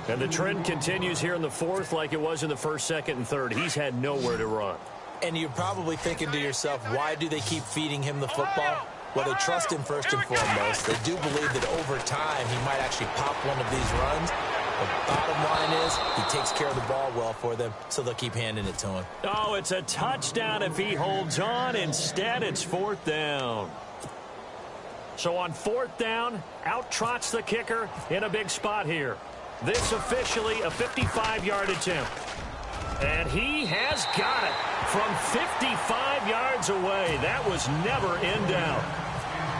And the trend continues here in the 4th like it was in the 1st, 2nd, and 3rd. He's had nowhere to run. And you're probably thinking to yourself, why do they keep feeding him the football? Well, they trust him first and foremost. They do believe that over time he might actually pop one of these runs. The bottom line is he takes care of the ball well for them, so they'll keep handing it to him. Oh, it's a touchdown if he holds on. Instead, it's 4th down. So on 4th down, out trots the kicker in a big spot here. This officially a 55-yard attempt. And he has got it from 55 yards away. That was never in doubt.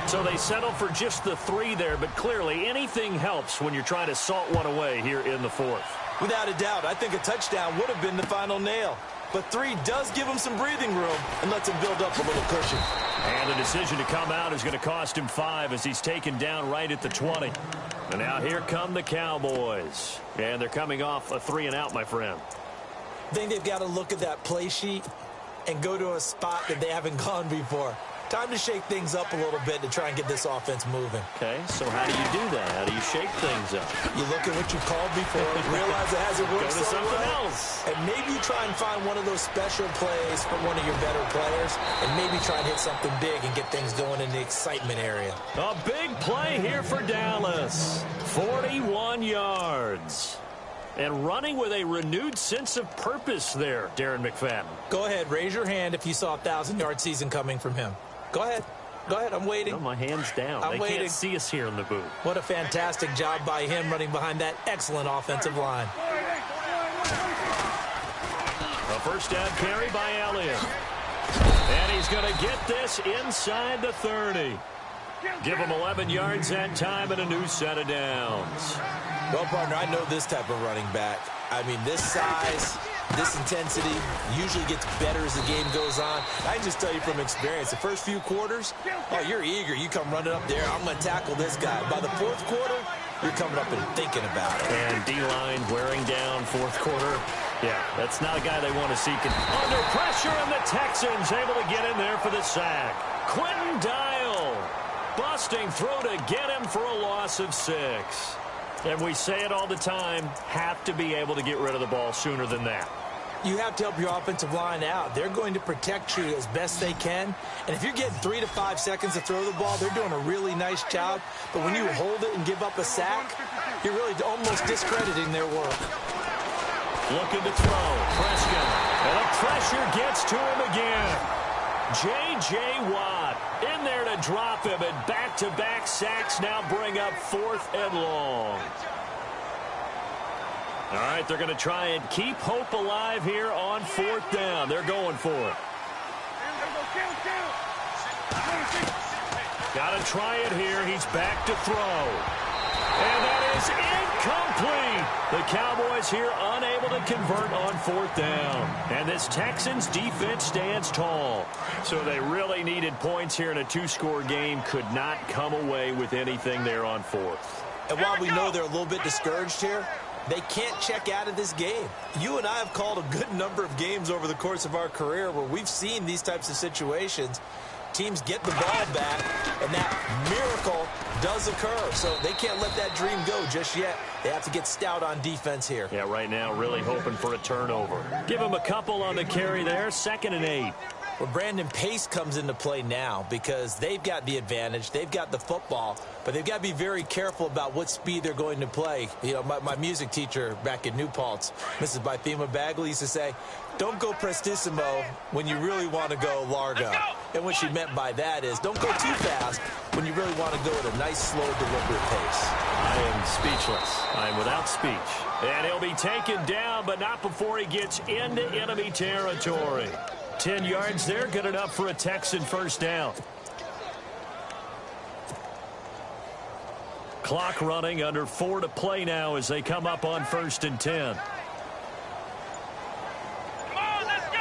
So they settle for just the 3 there, but clearly anything helps when you're trying to salt one away here in the 4th. Without a doubt, I think a touchdown would have been the final nail. But 3 does give him some breathing room and lets him build up a little cushion. And the decision to come out is going to cost him 5 as he's taken down right at the 20. And now here come the Cowboys. And thee coming off a 3-and-out, my friend. I think they've got to look at that play sheet and go to a spot that they haven't gone before. Time to shake things up a little bit to try and get this offense moving. Okay, so how do you do that? How do you shake things up? You look at what you called before, realize it hasn't worked Go to so something well, else. and maybe you try and find one of those special plays from one of your better players, and maybe try and hit something big and get things going in the excitement area. A big play here for Dallas. 41 yards. And running with a renewed sense of purpose there, Darren McFadden. Go ahead, raise your hand if you saw a 1,000-yard season coming from him. Go ahead. Go ahead, I'm waiting. No, my hand's down. I'm waiting. Can't see us here in the booth. What a fantastic job by him running behind that excellent offensive line. A first down carry by Elliott. And he's going to get this inside the 30. Give him 11 yards that time and a new set of downs. Well, partner, I know this type of running back. I mean, this size, this intensity usually gets better as the game goes on. I can just tell you from experience, the first few quarters, oh, you're eager. You come running up there, I'm going to tackle this guy. By the 4th quarter, you're coming up and thinking about it. And D-line wearing down 4th quarter. Yeah, that's not a guy they want to see. Under pressure, and the Texans able to get in there for the sack. Quentin Dial busting through to get him for a loss of 6. And we say it all the time, have to be able to get rid of the ball sooner than that. You have to help your offensive line out. They're going to protect you as best they can. And if you're getting 3 to 5 seconds to throw the ball, they're doing a really nice job. But when you hold it and give up a sack, you're really almost discrediting their work. Looking to throw. Prescott. And the pressure gets to him again. J.J. Watt in there to drop him, and back-to-back sacks now bring up 4th and long. All right, they're going to try and keep hope alive here on 4th down. They're going for it. Got to try it here. He's back to throw. And that is incomplete. The Cowboys here unable to convert on 4th down. And this Texans defense stands tall. So they really needed points here in a 2-score game. Could not come away with anything there on 4th. And while we know they're a little bit discouraged here, they can't check out of this game. You and I have called a good number of games over the course of our career where we've seen these types of situations. Teams get the ball back, and that miracle does occur. So they can't let that dream go just yet. They have to get stout on defense here. Yeah, right now really hoping for a turnover. Give him a couple on the carry there. 2nd and 8. Well, Brandon, pace comes into play now because they've got the advantage. They've got the football, but they've got to be very careful about what speed they're going to play. You know, my music teacher back in New Paltz, Mrs. Bythema Bagley, used to say, don't go prestissimo when you really want to go largo. And what she meant by that is don't go too fast when you really want to go at a nice, slow, deliberate pace. I am speechless. I am without speech. And he'll be taken down, but not before he gets into enemy territory. 10 yards there, good enough for a Texan first down. Clock running, under 4 to play now as they come up on 1st and 10. Come on, let's go.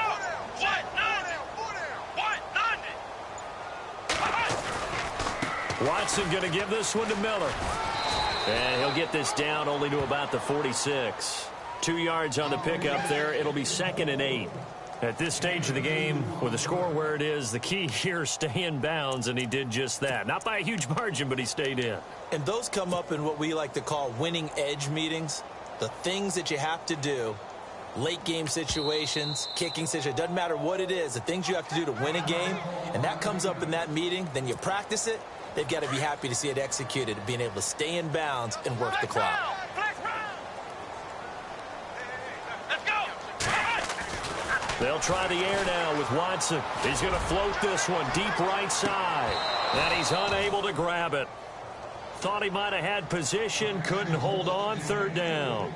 Watson going to give this one to Miller. And he'll get this down only to about the 46. 2 yards on the pickup there. It'll be 2nd and 8. At this stage of the game, with the score where it is, the key here is stay in bounds, and he did just that. Not by a huge margin, but he stayed in. And those come up in what we like to call winning edge meetings. The things that you have to do late game situations, kicking situations, doesn't matter what it is, the things you have to do to win a game, and that comes up in that meeting, then you practice it, they've got to be happy to see it executed, being able to stay in bounds and work the clock. They'll try the air now with Watson. He's going to float this one deep right side. And he's unable to grab it. Thought he might have had position, couldn't hold on, third down.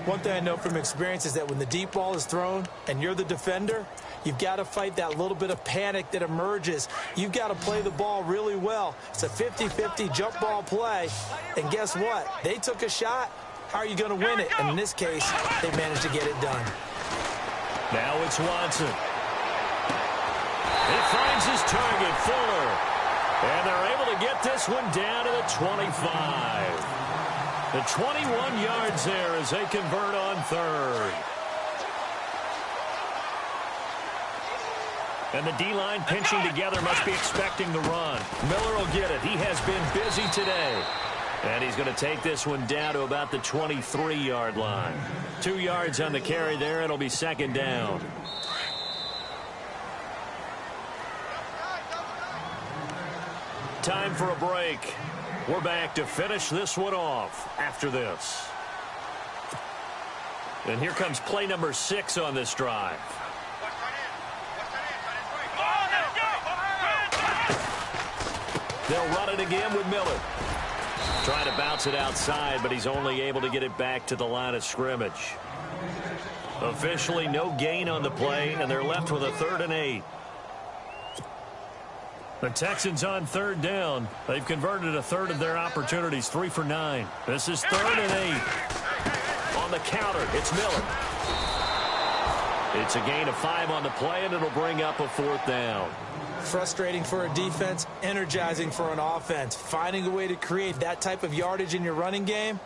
One thing I know from experience is that when the deep ball is thrown and you're the defender, you've got to fight that little bit of panic that emerges. You've got to play the ball really well. It's a 50-50 jump ball play. And guess what? They took a shot. How are you going to win it? And in this case, they managed to get it done. Now it's Watson. He finds his target, Fuller. And they're able to get this one down to the 25. The 21 yards there as they convert on third. And the D-line pinching together must be expecting the run. Miller will get it. He has been busy today. And he's going to take this one down to about the 23-yard line. 2 yards on the carry there. It'll be second down. Time for a break. We're back to finish this one off after this. And here comes play number 6 on this drive. They'll run it again with Miller. Trying to bounce it outside, but he's only able to get it back to the line of scrimmage. Officially no gain on the play, and they're left with a 3rd and 8. The Texans on third down. They've converted a third of their opportunities, 3 for 9. This is 3rd and 8. On the counter, it's Miller. It's a gain of 5 on the play, and it'll bring up a 4th down. Frustrating for a defense, energizing for an offense. Finding a way to create that type of yardage in your running game,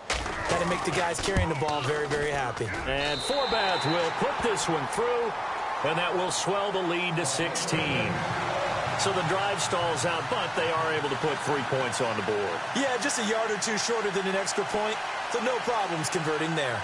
got to make the guys carrying the ball very, very happy. And Forbath will put this one through, and that will swell the lead to 16. So the drive stalls out, but they are able to put 3 points on the board. Yeah, just a yard or two shorter than an extra point, so no problems converting there.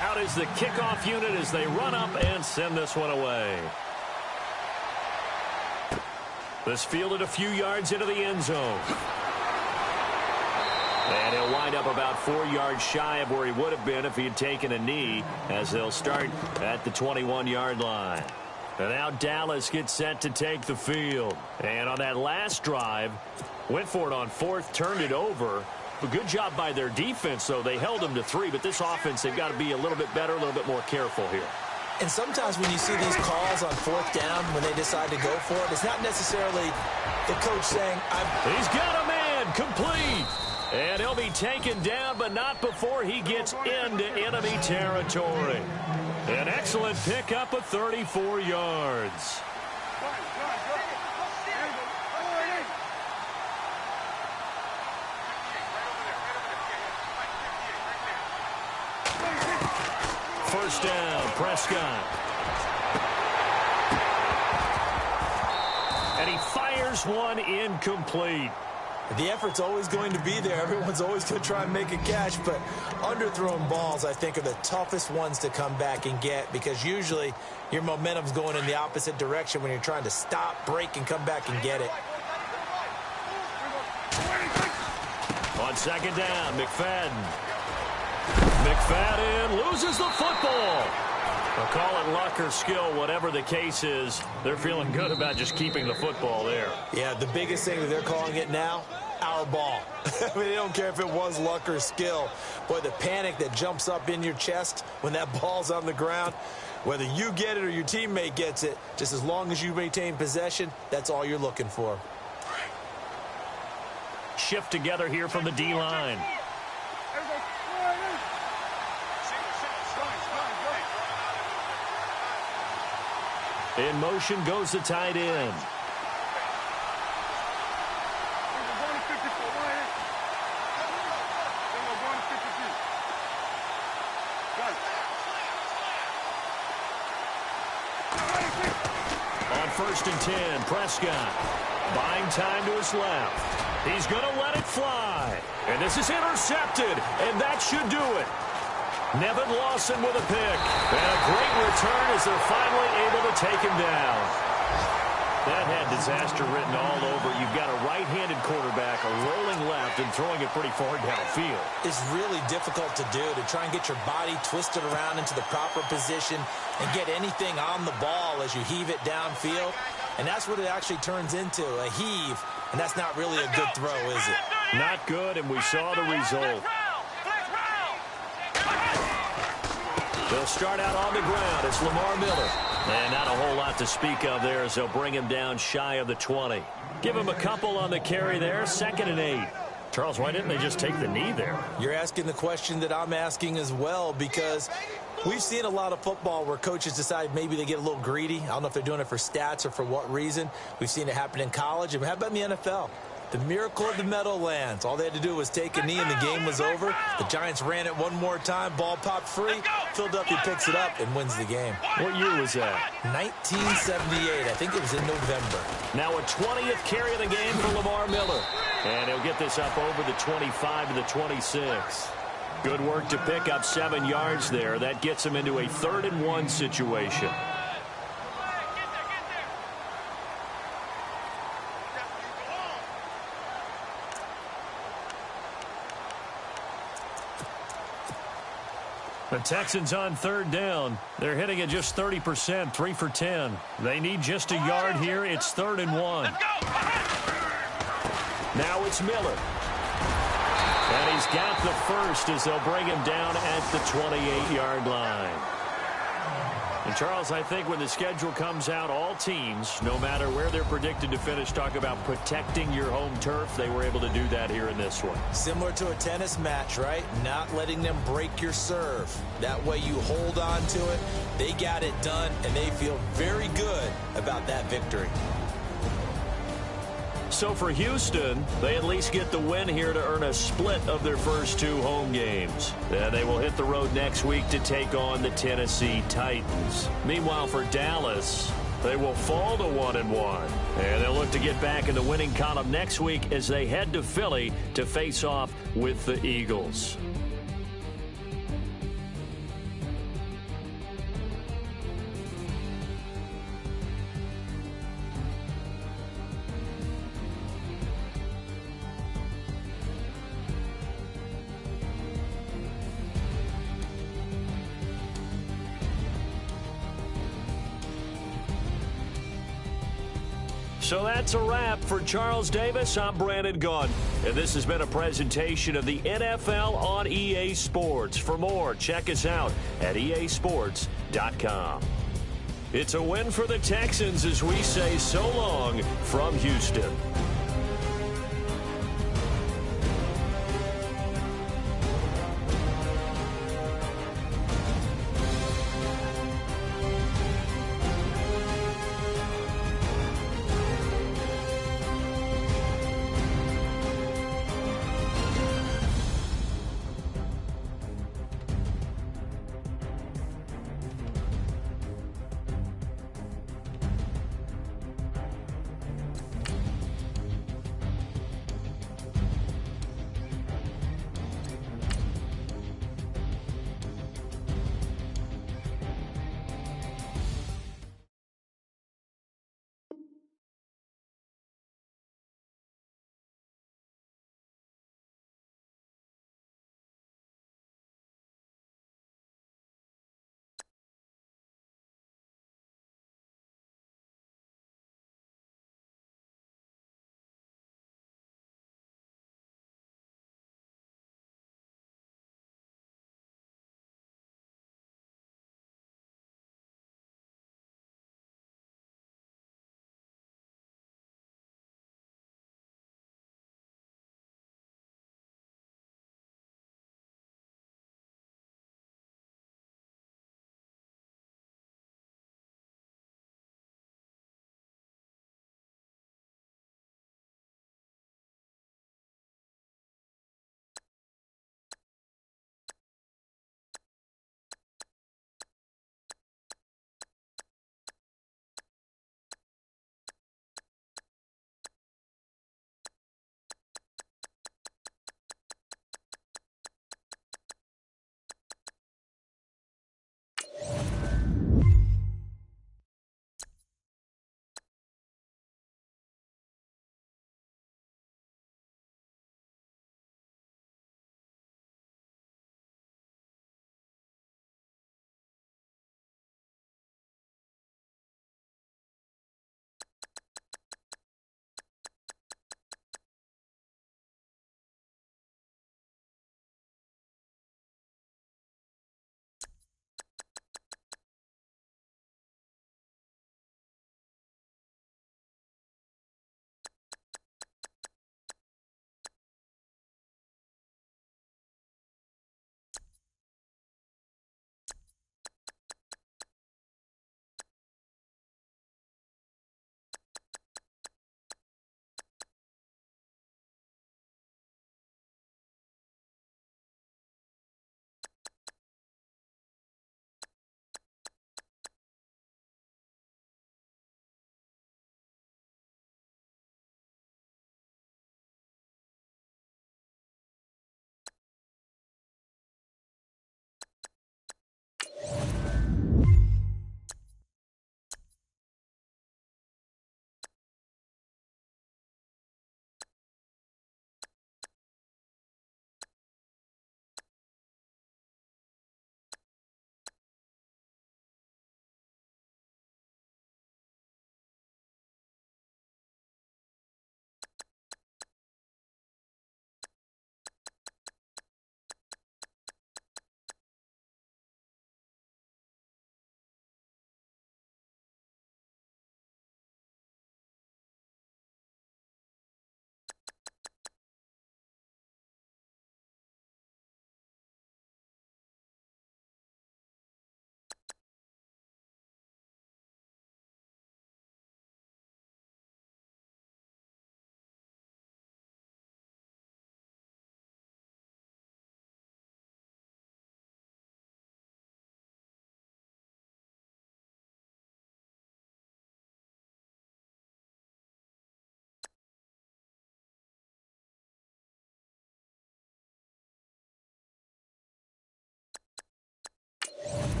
Out is the kickoff unit as they run up and send this one away. This fielded a few yards into the end zone. And he'll wind up about 4 yards shy of where he would have been if he had taken a knee, as they'll start at the 21-yard line. And now Dallas gets set to take the field. And on that last drive, went for it on 4th, turned it over. A good job by their defense, though. They held them to 3, but this offense, they've got to be a little bit better, a little bit more careful here. And sometimes when you see these calls on 4th down, when they decide to go for it, it's not necessarily the coach saying, He's got a man, complete. And he'll be taken down, but not before he gets into enemy territory. An excellent pickup of 34 yards. First down, Prescott. And he fires one incomplete. The effort's always going to be there. Everyone's always going to try and make a catch, but underthrown balls, I think, are the toughest ones to come back and get, because usually your momentum's going in the opposite direction when you're trying to stop, break, and come back and get it. On second down, McFadden. McFadden loses the football. They'll call it luck or skill, whatever the case is. They're feeling good about just keeping the football there. Yeah, the biggest thing that they're calling it now, our ball. I mean, they don't care if it was luck or skill. Boy, the panic that jumps up in your chest when that ball's on the ground, whether you get it or your teammate gets it, just as long as you maintain possession, that's all you're looking for. Shift together here from the D-line. In motion goes the tight end. 1st and 10. Prescott buying time to his left. He's going to let it fly. And this is intercepted, and that should do it. Nevin Lawson with a pick. And a great return as they're finally able to take him down. That had disaster written all over. You've got a right-handed quarterback, a rolling left, and throwing it pretty far downfield. It's really difficult to do, to try and get your body twisted around into the proper position and get anything on the ball as you heave it downfield. And that's what it actually turns into, a heave. And that's not really a good throw, is it? Not good, and we saw the result. They'll start out on the ground. It's Lamar Miller. And not a whole lot to speak of there as they'll bring him down shy of the 20. Give him a couple on the carry there. 2nd and 8. Charles, why didn't they just take the knee there? You're asking the question that I'm asking as well, because we've seen a lot of football where coaches decide maybe they get a little greedy. I don't know if they're doing it for stats or for what reason. We've seen it happen in college. And how about in the NFL? The miracle of the Meadowlands. All they had to do was take a knee and the game was over. The Giants ran it one more time. Ball popped free. Philadelphia picks it up and wins the game. What year was that? 1978. I think it was in November. Now a 20th carry of the game for Lamar Miller. And he'll get this up over the 25 to the 26. Good work to pick up 7 yards there. That gets him into a 3rd and 1 situation. The Texans on 3rd down. They're hitting at just 30%, 3 for 10. They need just a yard here. It's 3rd and 1. Now it's Miller. And he's got the first as they'll bring him down at the 28-yard line. And, Charles, I think when the schedule comes out, all teams, no matter where they're predicted to finish, talk about protecting your home turf. They were able to do that here in this one. Similar to a tennis match, right? Not letting them break your serve. That way you hold on to it. They got it done, and they feel very good about that victory. So for Houston, they at least get the win here to earn a split of their first 2 home games. Then they will hit the road next week to take on the Tennessee Titans. Meanwhile, for Dallas, they will fall to 1-1. And they'll look to get back in the winning column next week as they head to Philly to face off with the Eagles. So that's a wrap. For Charles Davis, I'm Brandon Gaudin. And this has been a presentation of the NFL on EA Sports. For more, check us out at easports.com. It's a win for the Texans as we say so long from Houston.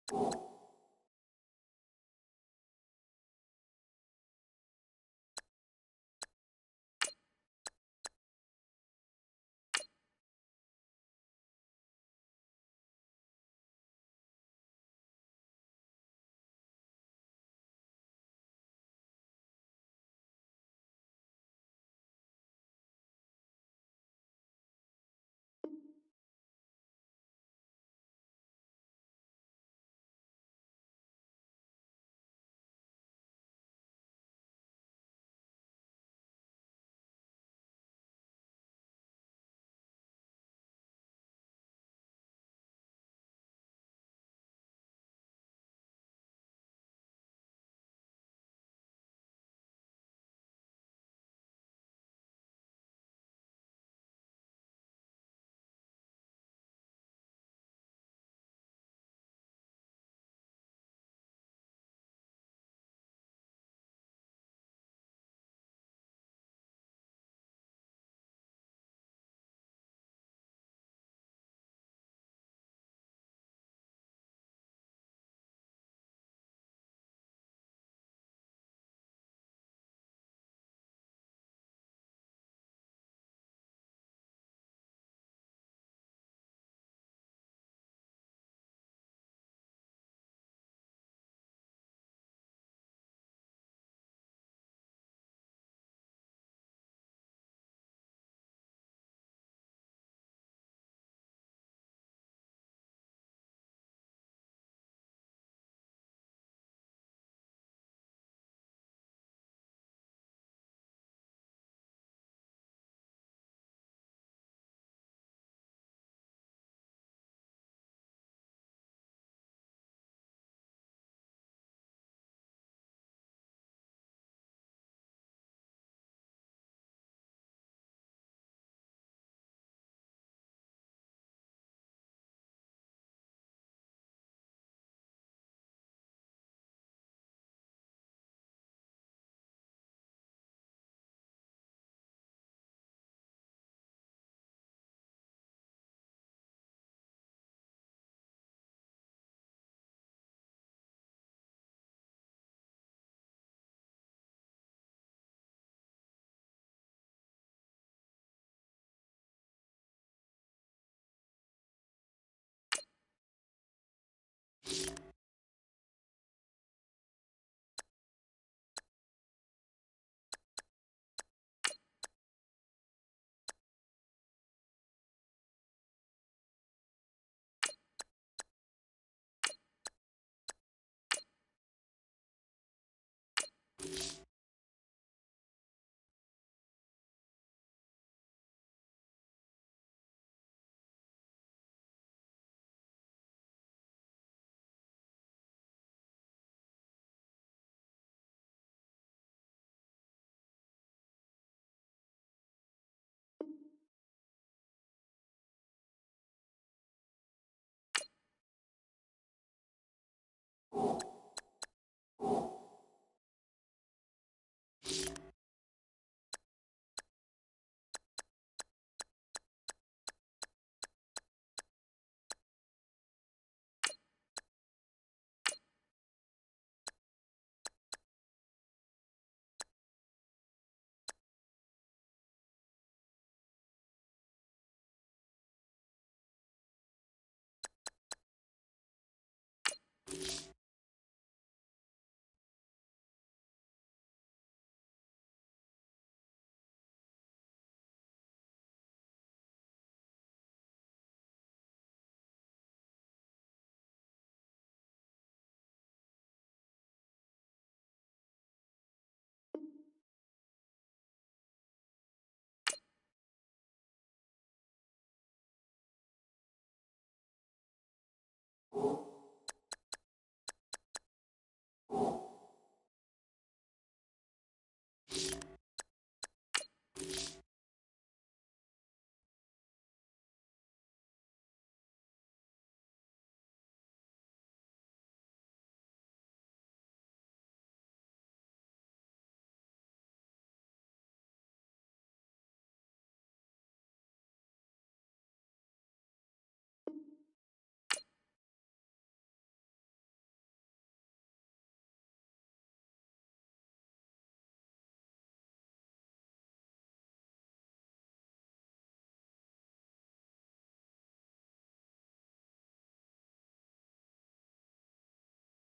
go!